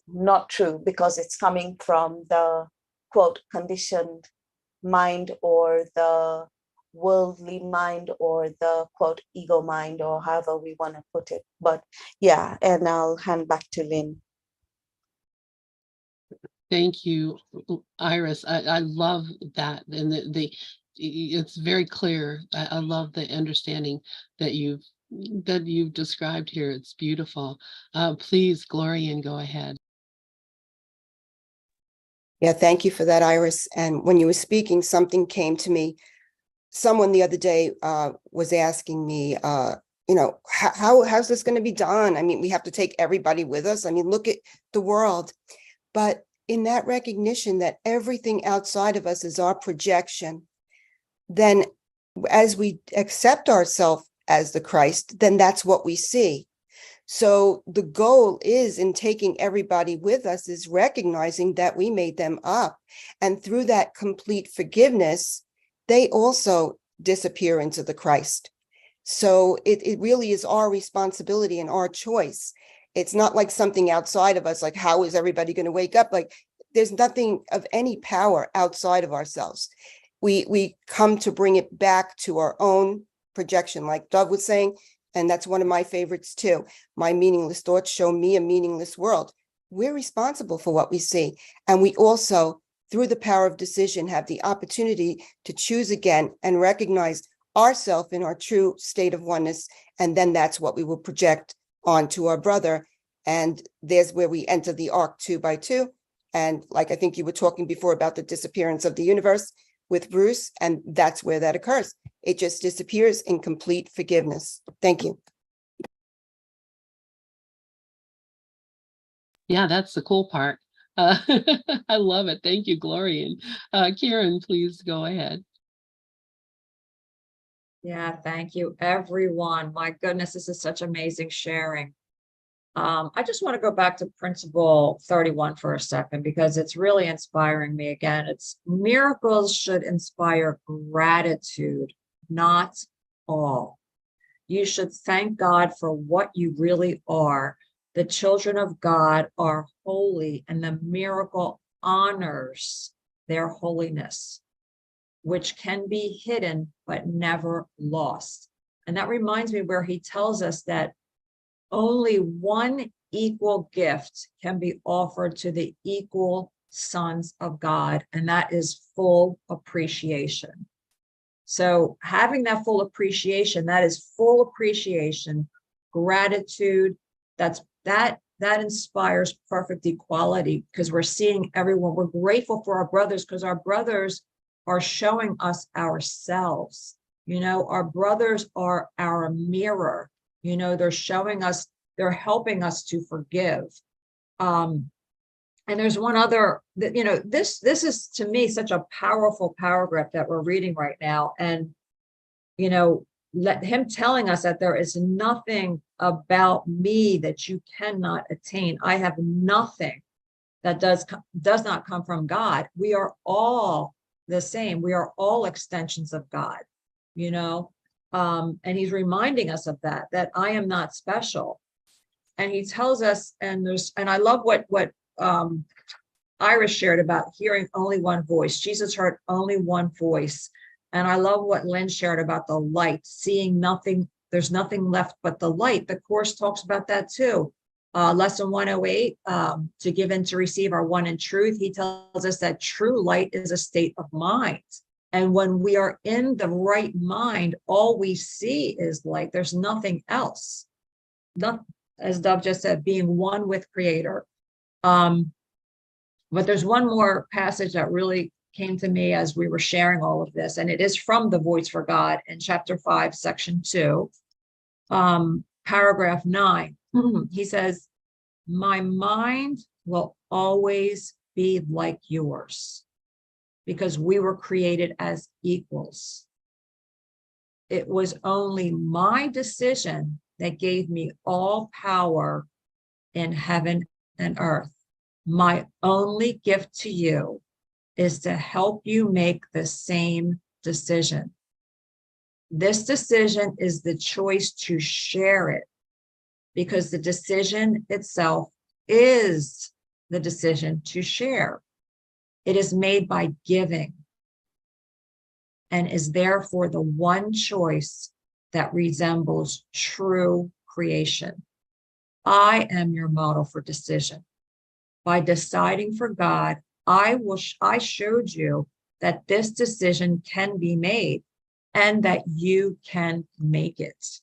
not true because it's coming from the quote conditioned mind, or the worldly mind, or the quote ego mind, or however we want to put it. But yeah, and I'll hand back to Lynn. Thank you, Iris. I love that, and it's very clear. I love the understanding that you've described here. It's beautiful. Please, Glorian, go ahead. Yeah, thank you for that, Iris. And when you were speaking, something came to me. Someone the other day was asking me, how's this going to be done? I mean, we have to take everybody with us. I mean, look at the world. But in that recognition that everything outside of us is our projection, then as we accept ourselves as the Christ, then that's what we see. So the goal is, in taking everybody with us, is recognizing that we made them up. And through that complete forgiveness, they also disappear into the Christ. So it really is our responsibility and our choice. It's not like something outside of us, like how is everybody going to wake up? Like, there's nothing of any power outside of ourselves. We come to bring it back to our own projection, like Doug was saying, And that's one of my favorites too. My meaningless thoughts show me a meaningless world. We're responsible for what we see. And we also, through the power of decision, have the opportunity to choose again and recognize ourselves in our true state of oneness. And then that's what we will project onto our brother. And there's where we enter the arc 2 by 2. And like I think you were talking before about the disappearance of the universe with Bruce, and that's where that occurs. It just disappears in complete forgiveness. Thank you. Yeah, that's the cool part. I love it. Thank you, Gloria. Karen, please go ahead. Yeah, thank you, everyone. My goodness, this is such amazing sharing. I just want to go back to principle 31 for a second, because it's really inspiring me again. It's miracles should inspire gratitude, not awe. You should thank God for what you really are. The children of God are holy, and the miracle honors their holiness, which can be hidden but never lost. And that reminds me where he tells us that only one equal gift can be offered to the equal sons of God, and that is full appreciation. So having that full appreciation, that is full appreciation, gratitude, that inspires perfect equality, because we're seeing everyone. We're grateful for our brothers because our brothers are showing us ourselves. You know, our brothers are our mirror. You know, they're showing us, they're helping us to forgive. And there's one other, you know, this is to me such a powerful paragraph that we're reading right now. And, you know, let him telling us that there is nothing about me that you cannot attain. I have nothing that does not come from God. We are all the same. We are all extensions of God, you know. And he's reminding us of that I am not special. And he tells us, and I love what Iris shared about hearing only one voice. Jesus heard only one voice. And I love what Lynn shared about the light, seeing nothing. There's nothing left but the light. The Course talks about that too. Lesson 108, to give and to receive are one in truth. He tells us that true light is a state of mind. And when we are in the right mind, all we see is light. There's nothing else. Not, as Dove just said, being one with Creator. But there's one more passage that really came to me as we were sharing all of this, and it is from the Voice for God in chapter 5, section 2, paragraph 9. He says, "My mind will always be like yours, because we were created as equals. It was only my decision that gave me all power in heaven and earth. My only gift to you is to help you make the same decision. This decision is the choice to share it, because the decision itself is the decision to share. It is made by giving and is therefore the one choice that resembles true creation. I am your model for decision. By deciding for God, I showed you that this decision can be made and that you can make it.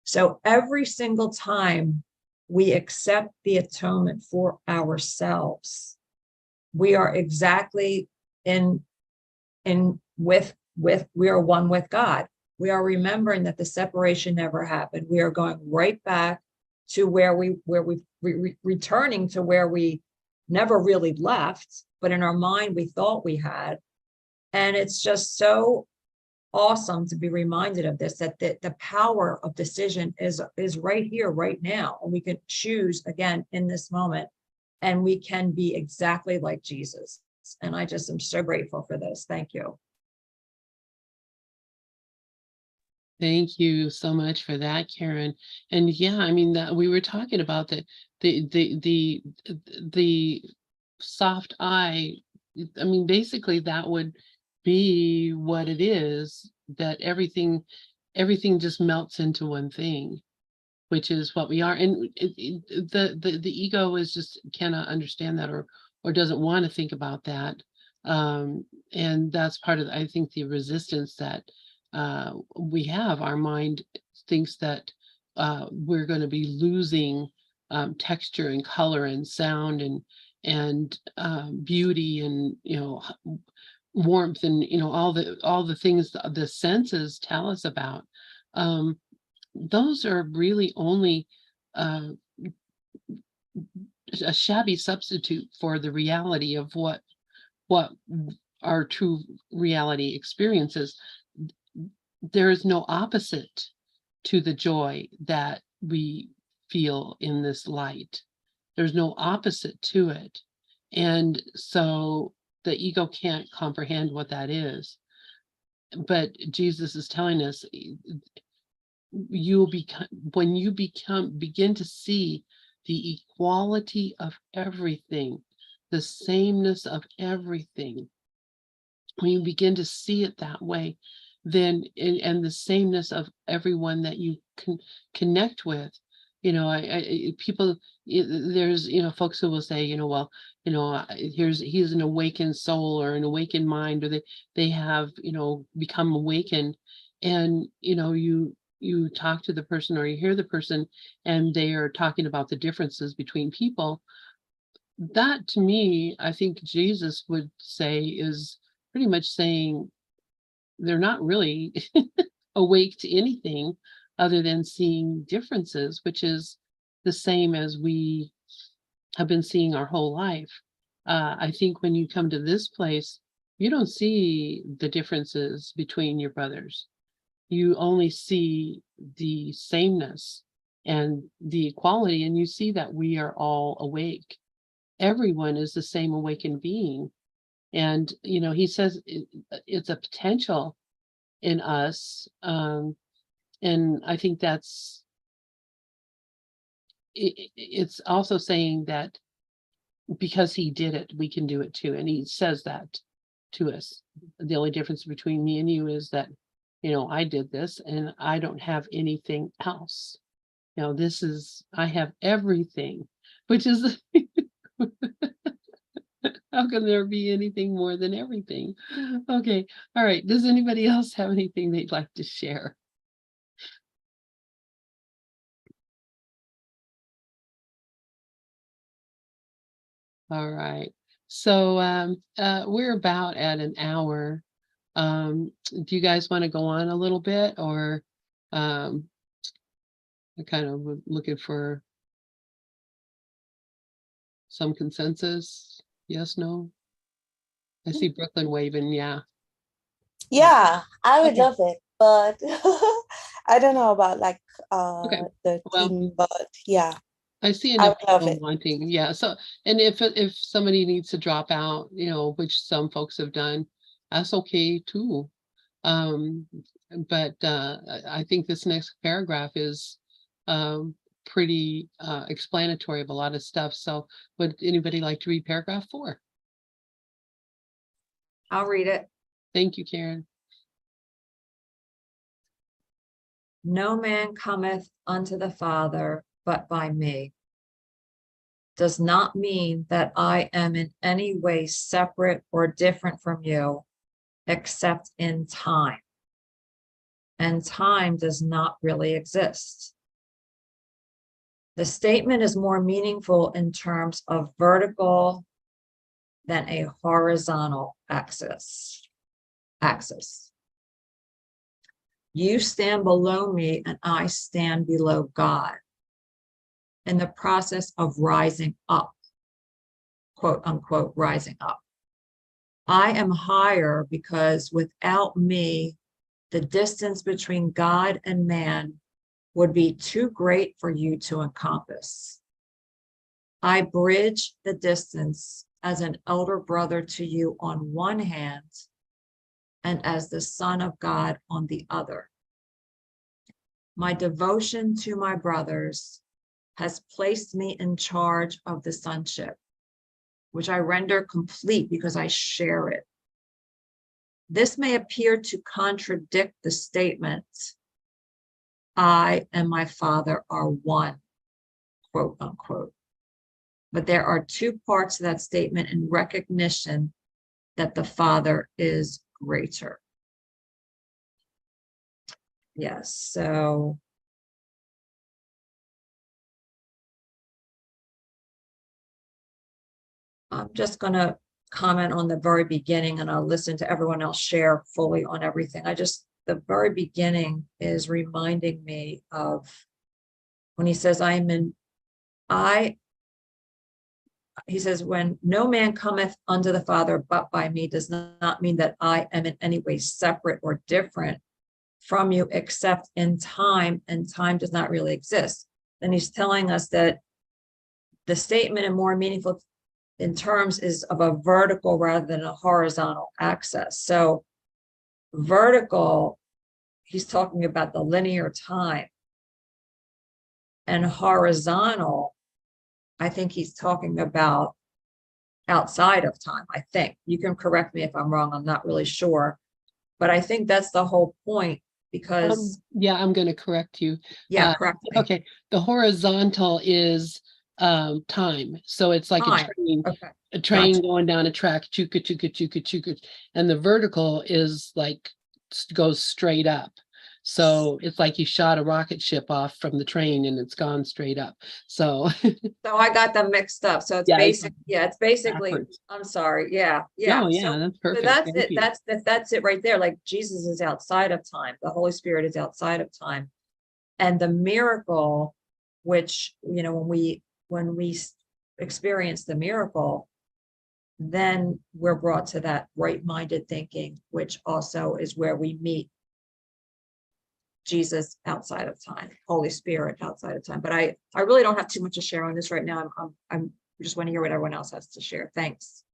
So every single time we accept the atonement for ourselves, we are exactly we are one with God. We are remembering that the separation never happened. We are going right back to where we returning to where we never really left, but in our mind we thought we had. And it's just so awesome to be reminded of this, that the power of decision is right here, right now. And we can choose again in this moment, and we can be exactly like Jesus. And I just am so grateful for this. Thank you. Thank you so much for that, Karen. And yeah, I mean, that we were talking about the soft eye. I mean, basically that would be what it is, that everything just melts into one thing. which is what we are. And the ego is just cannot understand that, or doesn't want to think about that. And that's part of, I think, the resistance that we have. Our mind thinks that we're going to be losing texture and color and sound and beauty and, warmth and, all the things the senses tell us about. Those are really only a shabby substitute for the reality of what our true reality experiences. There is no opposite to the joy that we feel in this light. There's no opposite to it. And so the ego can't comprehend what that is. But Jesus is telling us, you'll become, when you begin to see the equality of everything, the sameness of everything, when you begin to see it that way, then and the sameness of everyone that you can connect with, people, there's folks who will say, well, he's an awakened soul or an awakened mind, or they have become awakened, and you talk to the person or you hear the person and they are talking about the differences between people. That, to me, I think Jesus would say is pretty much saying they're not really awake to anything other than seeing differences, which is the same as we have been seeing our whole life. I think when you come to this place, you don't see the differences between your brothers. You only see the sameness and the equality, and you see that we are all awake. Everyone is the same awakened being. And, he says it's a potential in us. And I think it's also saying that because he did it, we can do it too. And he says that to us. The only difference between me and you is that, I did this and I don't have anything else. I have everything, which is, how can there be anything more than everything? Okay. All right. Does anybody else have anything they'd like to share? All right. So we're about at an hour. Do you guys want to go on a little bit, or I kind of looking for some consensus? Yes, no? I see Brooklyn waving. Yeah. Yeah, I would Okay. love it, but I don't know about Okay. the Well, team, but yeah, I see I enough would love people it. wanting. Yeah. So, and if somebody needs to drop out, which some folks have done, that's okay too. But I think this next paragraph is pretty explanatory of a lot of stuff. So would anybody like to read paragraph 4? I'll read it. Thank you, Karen. No man cometh unto the Father but by me. Does not mean that I am in any way separate or different from you, except in time. And time does not really exist. The statement is more meaningful in terms of vertical than a horizontal axis. You stand below me and I stand below God in the process of rising up, quote unquote, rising up. I am higher because without me, the distance between God and man would be too great for you to encompass. I bridge the distance as an elder brother to you on one hand and as the Son of God on the other. My devotion to my brothers has placed me in charge of the sonship, which I render complete because I share it. This may appear to contradict the statement, I and my Father are one, quote unquote. But there are two parts to that statement in recognition that the Father is greater. Yes, so I'm just going to comment on the very beginning, and I'll listen to everyone else share fully on everything. The very beginning is reminding me of when he says, he says, when no man cometh unto the Father but by me, does not mean that I am in any way separate or different from you, except in time, and time does not really exist. Then he's telling us that the statement in more meaningful in terms is of a vertical rather than a horizontal axis. So vertical, he's talking about the linear time. And horizontal, I think he's talking about outside of time, I think. You can correct me if I'm wrong, I'm not really sure. But I think that's the whole point, because Yeah, I'm going to correct you. correct me. Okay, the horizontal is time. So it's like Time. Okay. a train Gotcha. going down a track, chuka, chuka, chuka, chuka. And the vertical is like goes straight up. So it's like you shot a rocket ship off from the train and it's gone straight up. So So I got them mixed up. So it's Yeah, it's basically, backwards. I'm sorry. Yeah. No, yeah, So, that's so perfect. that's Thank it. you. That's it right there. Like Jesus is outside of time. The Holy Spirit is outside of time. And the miracle, which, when we experience the miracle, then we're brought to that right-minded thinking, which also is where we meet Jesus outside of time, Holy Spirit outside of time. But I really don't have too much to share on this right now. I'm just want to hear what everyone else has to share. Thanks.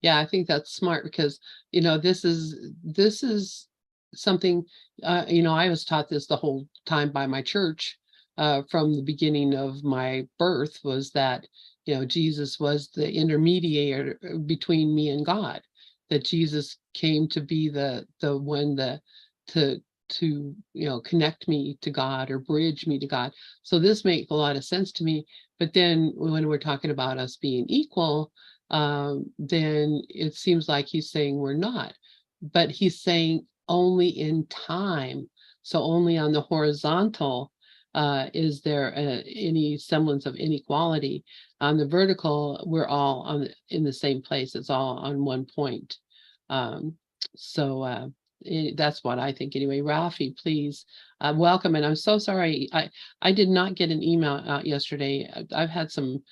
Yeah, I think that's smart because, this is something, I was taught this the whole time by my church, from the beginning of my birth, was that, Jesus was the intermediator between me and God, that Jesus came to be the one to connect me to God or bridge me to God. So this makes a lot of sense to me. But then when we're talking about us being equal, then it seems like he's saying we're not, but he's saying only in time. So only on the horizontal is there any semblance of inequality. On the vertical, we're all in the same place. It's all on one point. So that's what I think anyway. Rafi, please welcome. And I'm so sorry. I did not get an email out yesterday. I've had some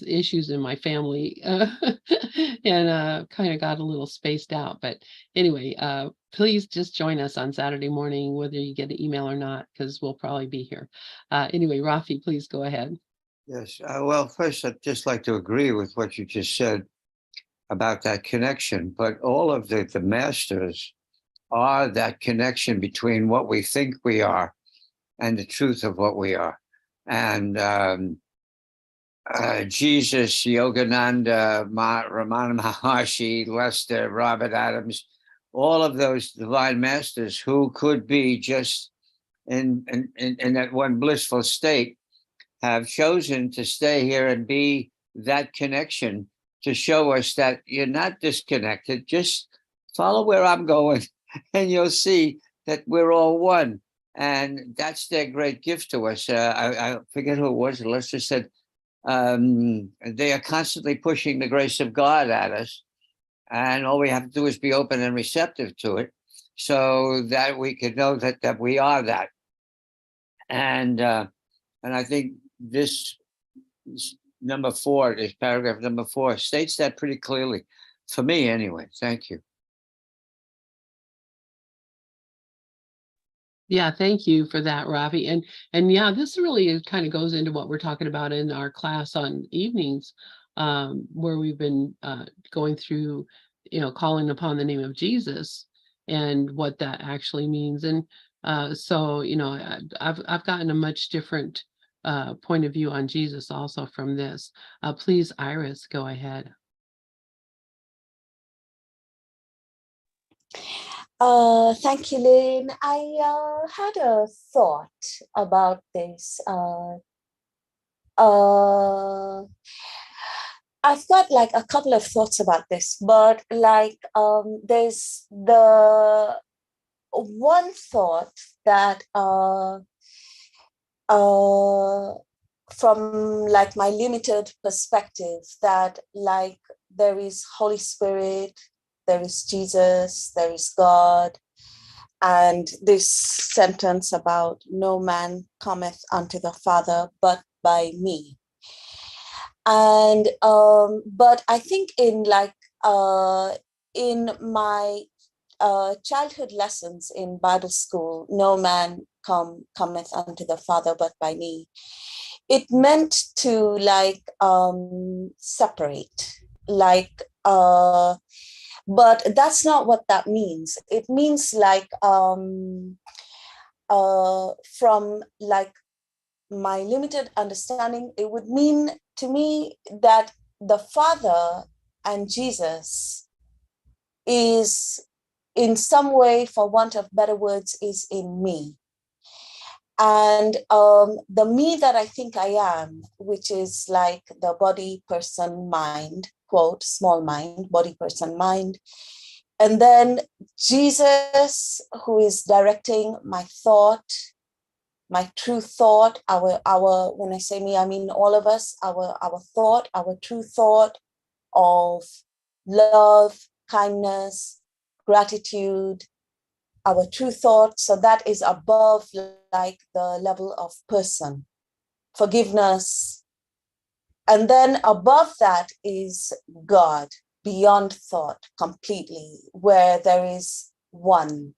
issues in my family and kind of got a little spaced out. But anyway, please just join us on Saturday morning, whether you get an email or not, because we'll probably be here. Anyway, Rafi, please go ahead. Yes. Well, first, I'd just like to agree with what you just said about that connection. But all of the masters are that connection between what we think we are and the truth of what we are. And Jesus, Yogananda, Ramana Maharshi, Lester, Robert Adams, all of those divine masters who could be just in that one blissful state have chosen to stay here and be that connection to show us that you're not disconnected. Just follow where I'm going and you'll see that we're all one. And that's their great gift to us. I forget who it was. Lester said, they are constantly pushing the grace of God at us. And all we have to do is be open and receptive to it so that we can know that we are that. And I think this number 4, this paragraph number 4, states that pretty clearly for me anyway. Thank you. Yeah, thank you for that, Ravi. And yeah, this really kind of goes into what we're talking about in our class on evenings, where we've been going through, calling upon the name of Jesus and what that actually means. And so, I've gotten a much different point of view on Jesus also from this. Please, Iris, go ahead. Thank you, Lynn. I had a thought about this. I've got like a couple of thoughts about this, but like there's the one thought that from like my limited perspective, that like there is Holy Spirit, there is Jesus, there is God, and this sentence about no man cometh unto the Father but by me. And but I think in like in my childhood lessons in Bible school, no man cometh unto the Father but by me, it meant to like separate, like but that's not what that means. It means like from like my limited understanding, it would mean to me that the Father and Jesus is in some way, for want of better words, is in me. And the me that I think I am, which is like the body, person, mind, quote, small mind, body, person, mind. And then Jesus, who is directing my thought, my true thought, our when I say me, I mean all of us, our thought, our true thought of love, kindness, gratitude, our true thought. So that is above like the level of person, forgiveness. And then above that is God, beyond thought completely, where there is one.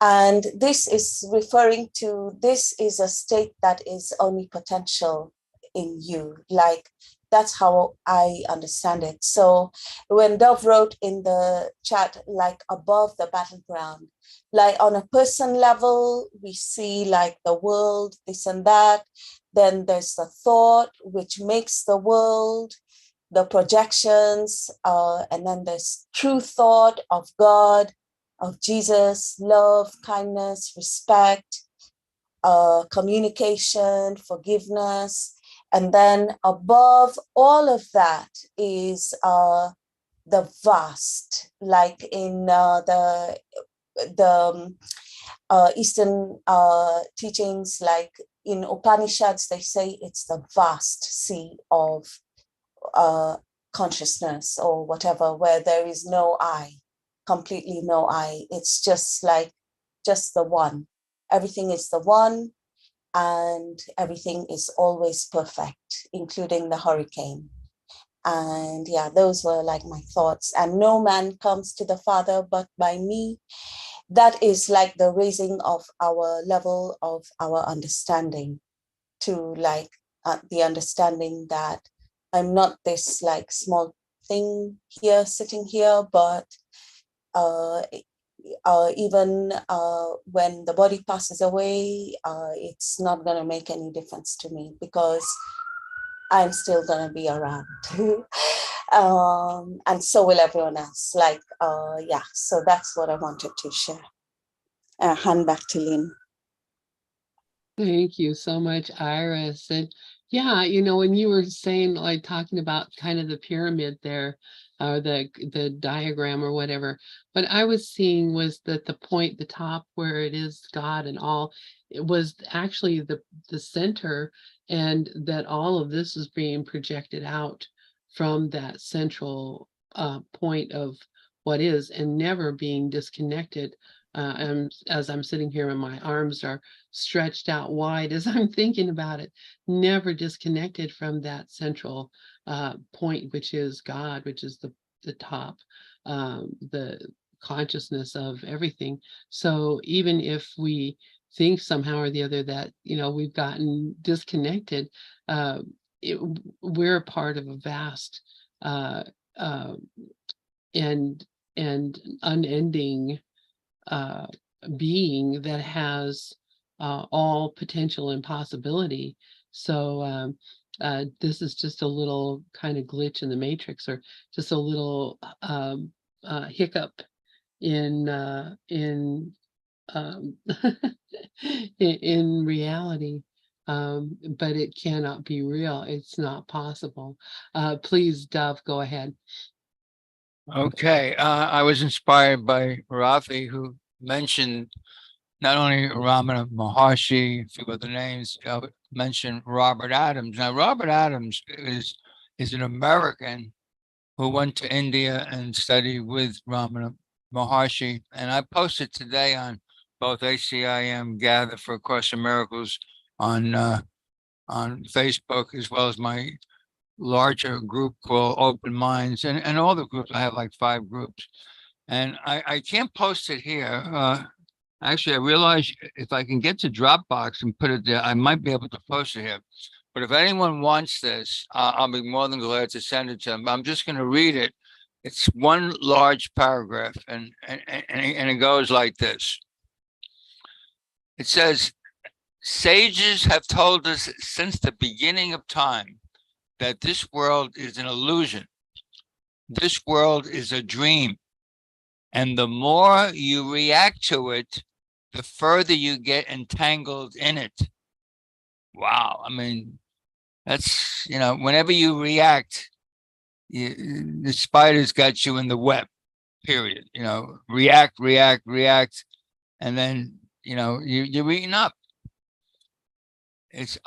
And this is referring to, this is a state that is only potential in you. Like, that's how I understand it. So when Dove wrote in the chat, like above the battleground, like on a person level, we see like the world, this and that. Then there's the thought, which makes the world, the projections, and then there's true thought of God, of Jesus, love, kindness, respect, communication, forgiveness. And then above all of that is the vast, like in the Eastern teachings, like in Upanishads, they say it's the vast sea of consciousness or whatever, where there is no I, completely no I. It's just like, just the one. Everything is the one, and everything is always perfect, including the hurricane. And yeah, those were like my thoughts. And no man comes to the Father but by me. That is like the raising of our level of our understanding to like the understanding that I'm not this like small thing here, sitting here, but even when the body passes away, it's not going to make any difference to me because I'm still going to be around. And so will everyone else. Like, yeah, so that's what I wanted to share. Hand back to Lynn. Thank you so much, Iris. And yeah, you know, when you were saying, like talking about kind of the pyramid there, or the diagram or whatever, what I was seeing was that the point, the top where it is God and all, it was actually the center, and that all of this is being projected out from that central point of what is, and never being disconnected. And as I'm sitting here and my arms are stretched out wide as I'm thinking about it, never disconnected from that central point, which is God, which is the top, the consciousness of everything. So even if we think somehow or the other that, you know, we've gotten disconnected, we're a part of a vast and unending being that has all potential and possibility. So this is just a little kind of glitch in the matrix, or just a little hiccup um, in reality, but it cannot be real. It's not possible. Please, Dove, go ahead. Okay, I was inspired by Rafi, who mentioned not only Ramana Maharshi, a few other names, mentioned Robert Adams. Now, Robert Adams is an American who went to India and studied with Ramana Maharshi. And I posted today on both ACIM Gather for A Course in Miracles on Facebook, as well as my larger group called Open Minds, and all the groups. I have like 5 groups, and I can't post it here. Actually, I realize if I can get to Dropbox and put it there, I might be able to post it here. But if anyone wants this, I'll be more than glad to send it to them. I'm just going to read it. It's one large paragraph, and it goes like this. It says, sages have told us since the beginning of time that this world is an illusion. This world is a dream. And the more you react to it, the further you get entangled in it. Wow. I mean, that's, whenever you react, the spider's got you in the web, period. React. And then, you're eating up.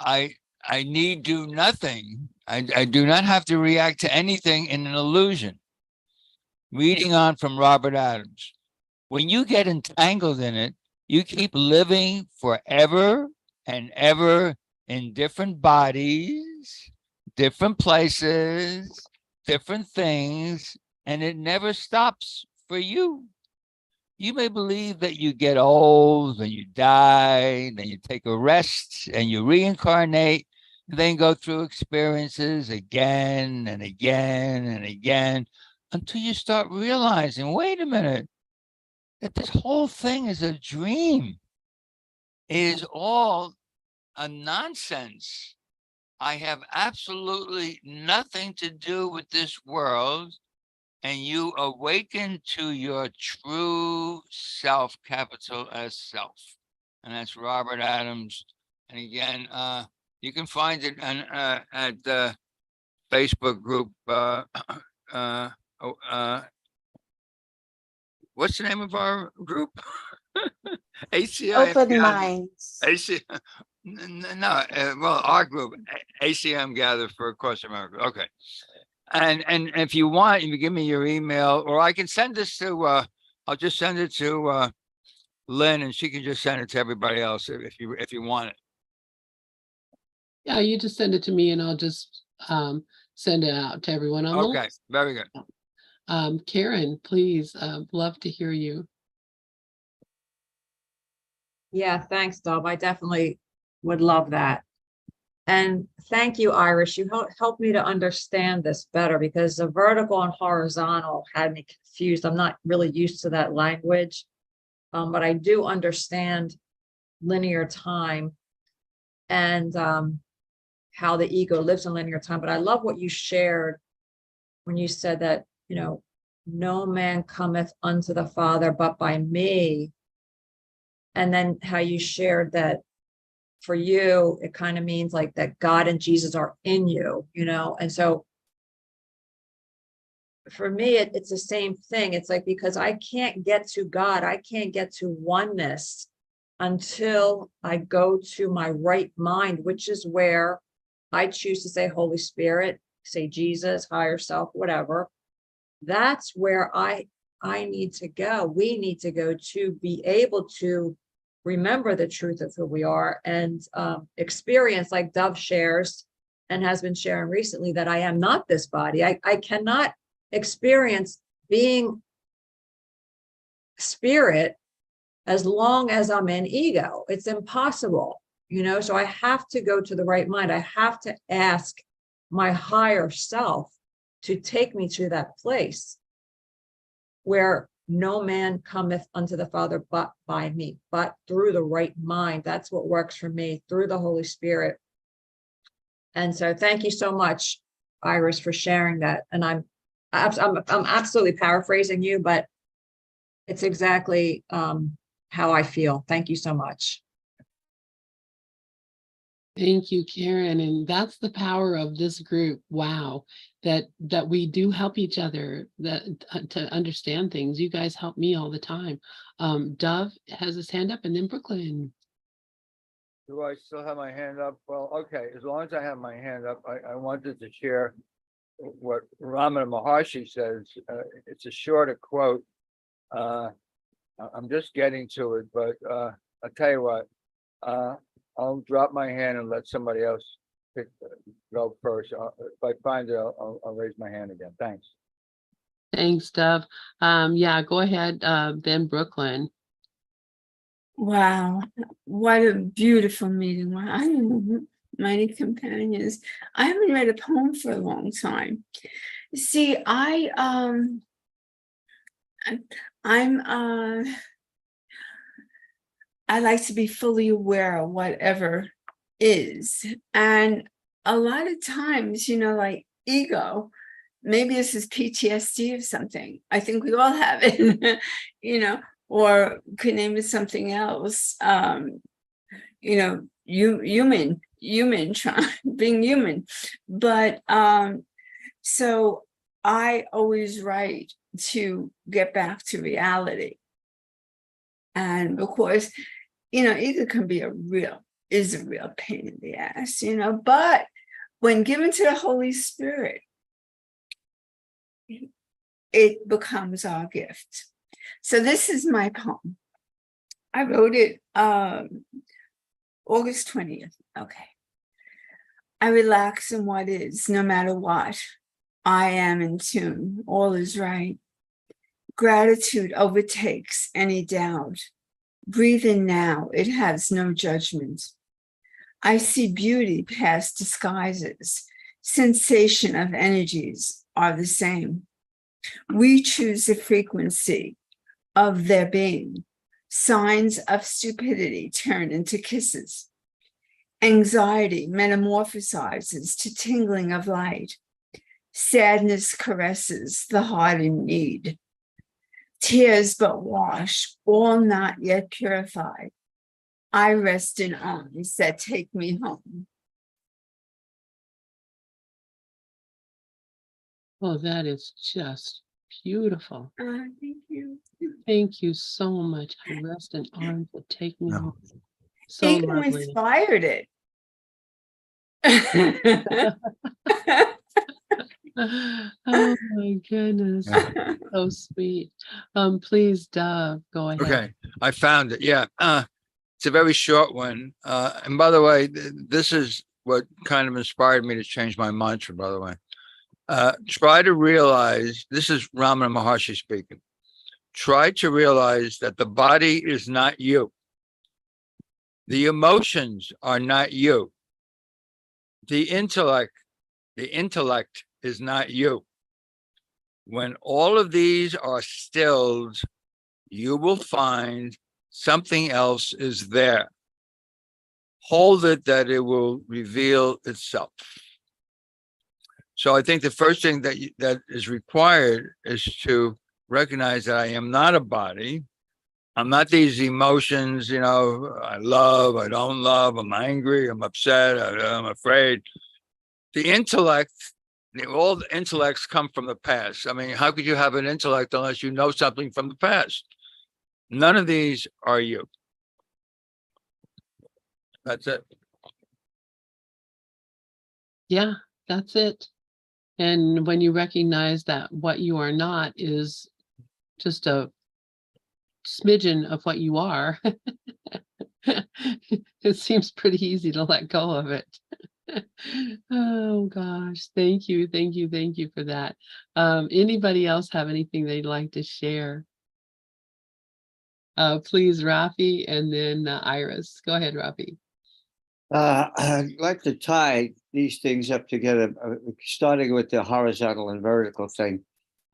I need do nothing. I do not have to react to anything in an illusion. Reading on from Robert Adams. When you get entangled in it, you keep living forever and ever in different bodies, different places, different things, and it never stops for you. You may believe that you get old, then you die, then you take a rest, and you reincarnate, and then go through experiences again and again and again, until you start realizing, wait a minute, that this whole thing is a dream. It is all a nonsense. I have absolutely nothing to do with this world, and you awaken to your true self, capital S self. And that's Robert Adams. And again, you can find it at the Facebook group. What's the name of our group? ACIM. Open minds. No, well, our group, ACM Gather for A Course in Miracles. Okay. And if you want, you can give me your email, or I can send this to, I'll just send it to Lynn, and she can just send it to everybody else if you want it. Yeah, you just send it to me and I'll just send it out to everyone on the Okay, list. very good. Karen, please, love to hear you. Yeah, thanks, Dub. I definitely would love that. And thank you, Iris. You helped me to understand this better, because the vertical and horizontal had me confused. I'm not really used to that language, but I do understand linear time and how the ego lives in linear time. But I love what you shared when you said that, no man cometh unto the Father but by me. And then how you shared that for you, it kind of means like that God and Jesus are in you, and so for me, it's the same thing. It's like, because I can't get to God, I can't get to oneness until I go to my right mind, which is where I choose to say Holy Spirit, say Jesus, higher self, whatever. That's where I need to go. We need to go to be able to remember the truth of who we are and experience, like Dove shares and has been sharing recently, that I am not this body. I cannot experience being spirit as long as I'm in ego. It's impossible, so I have to go to the right mind. I have to ask my higher self to take me to that place where no man cometh unto the Father but by me, but through the right mind. That's what works for me, through the Holy Spirit. And so thank you so much, Iris, for sharing that. And I'm absolutely paraphrasing you, but It's exactly how I feel. Thank you so much. Thank you, Karen. And that's the power of this group. Wow. That we do help each other to understand things. You guys help me all the time. Dove has his hand up, and then Brooklyn. Do I still have my hand up? Well, okay, as long as I have my hand up, I wanted to share what Ramana Maharshi says. It's a shorter quote. I'm just getting to it, but I'll tell you what, I'll drop my hand and let somebody else go first. If I find it, I'll raise my hand again. Thanks. Thanks, Dove. Yeah, go ahead, then Brooklyn. Wow, what a beautiful meeting. Wow, I don't know many companions. I haven't read a poem for a long time. See, I'm I like to be fully aware of whatever is. And a lot of times, you know, like ego, maybe this is PTSD or something. I think we all have it, you know, or could name it something else. You know, human being human. But so I always write to get back to reality. And of course, you know, ego can be a real pain in the ass, you know, but when given to the Holy Spirit, it becomes our gift. So this is my poem. I wrote it August 20th. Okay. I relax in what is, no matter what. I am in tune. All is right. Gratitude overtakes any doubt. Breathe in now. It has no judgment. I see beauty past disguises. Sensation of energies are the same. We choose the frequency of their being. Signs of stupidity turn into kisses. Anxiety metamorphosizes to tingling of light. Sadness caresses the heart in need. Tears but wash, all not yet purified. I rest in arms that take me home. Oh, that is just beautiful. Thank you. Thank you so much. I rest in arms that take me home. So Ego lovely. inspired it. Oh my goodness. So sweet. Please, Dove, go ahead. Okay, I found it. Yeah, it's a very short one. And by the way, this is what kind of inspired me to change my mantra. By the way, try to realize, this is Ramana Maharshi speaking. Try to realize that the body is not you. The emotions are not you. The intellect is not you. When all of these are stilled, you will find something else is there. Hold it that it will reveal itself. So I think the first thing that is required is to recognize that I am not a body. I'm not these emotions, you know, I love, I don't love, I'm angry, I'm upset, I'm afraid. The intellect, all the intellects come from the past. I mean, how could you have an intellect unless you know something from the past? None of these are you. That's it. Yeah, that's it. And when you recognize that what you are not is just a smidgen of what you are, it seems pretty easy to let go of it. Oh gosh, thank you for that. Anybody else have anything they'd like to share? Please, Rafi, and then Iris. Go ahead, Rafi. I'd like to tie these things up together, starting with the horizontal and vertical thing.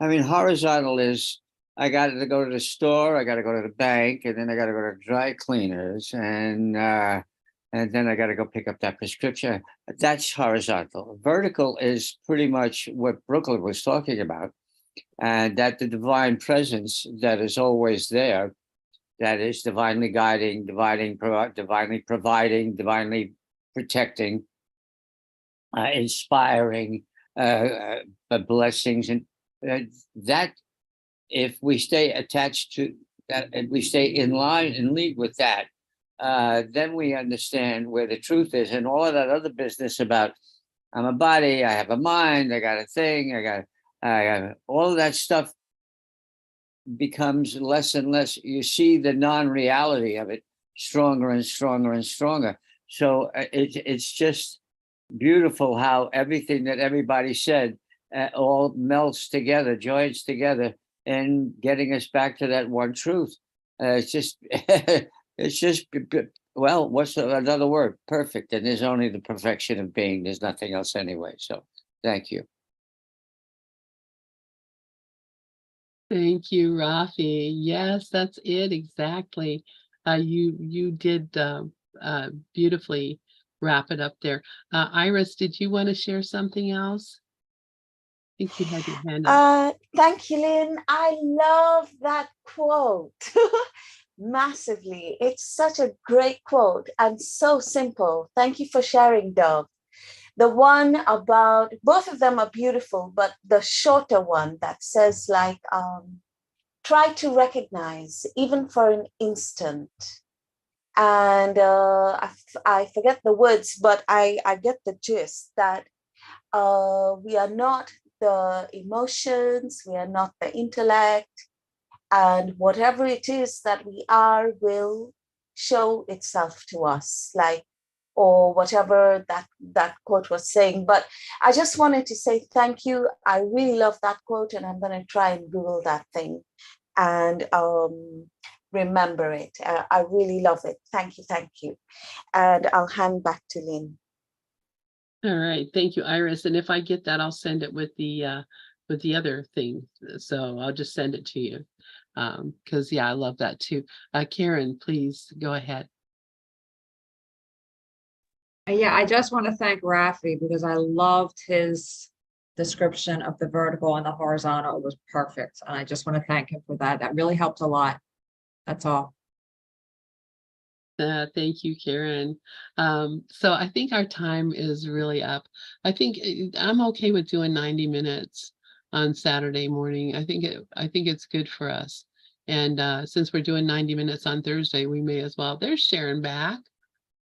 I mean, horizontal is, I got to go to the store, I got to go to the bank, and then I got to go to dry cleaners, and then I got to go pick up that prescription. That's horizontal. Vertical is pretty much what Brooklyn was talking about. and that the divine presence that is always there, that is divinely guiding, divinely providing, divinely protecting, inspiring, blessings, and that if we stay attached to that, and we stay in line and lead with that, then we understand where the truth is, and all of that other business about I'm a body, I have a mind, I got a thing, I got all of that stuff becomes less and less. You see the non-reality of it stronger and stronger and stronger. So it's just beautiful how everything that everybody said all melts together, joins together, and getting us back to that one truth. It's just, it's just, well, what's another word? Perfect. And there's only the perfection of being. There's nothing else anyway. So thank you. Thank you, Rafi. Yes, that's it exactly. You did beautifully wrap it up there. Iris, did you want to share something else? I think you had your hand up. Thank you, Lynn. I love that quote massively. It's such a great quote and so simple. Thank you for sharing, Doug. The one about, both of them are beautiful, but the shorter one that says like, try to recognize even for an instant. And I forget the words, but I get the gist that we are not the emotions, we are not the intellect, and whatever it is that we are will show itself to us, like, or whatever that quote was saying. But I just wanted to say thank you. I really love that quote, and I'm going to try and Google that thing and remember it. I really love it. Thank you. And I'll hand back to Lynn. All right, thank you, Iris. And if I get that, I'll send it with the other thing. So I'll just send it to you. Because yeah, I love that too. Karen, please go ahead. Yeah, I just want to thank Rafi because I loved his description of the vertical and the horizontal. It was perfect. And I just want to thank him for that. That really helped a lot. That's all. Thank you, Karen. So I think our time is really up. I think I'm okay with doing 90 minutes on Saturday morning. I think it's good for us. And since we're doing 90 minutes on Thursday, we may as well. There's Sharon back.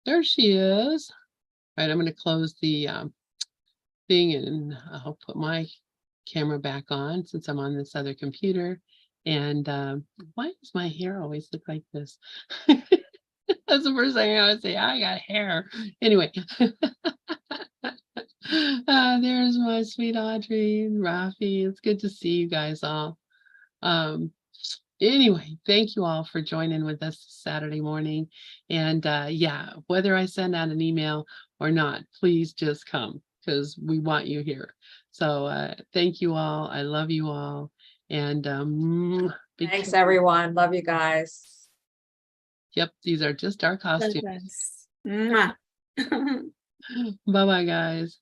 There she is. All right, I'm going to close the thing and I'll put my camera back on since I'm on this other computer. And why does my hair always look like this? That's the first thing I would say. I got hair. Anyway. There's my sweet Audrey and Rafi. It's good to see you guys all. Anyway, thank you all for joining with us Saturday morning. And yeah, whether I send out an email or not, please just come because we want you here. So thank you all. I love you all. And Thanks, everyone. Love you guys. Yep, these are just our costumes. Mwah. Bye-bye, guys.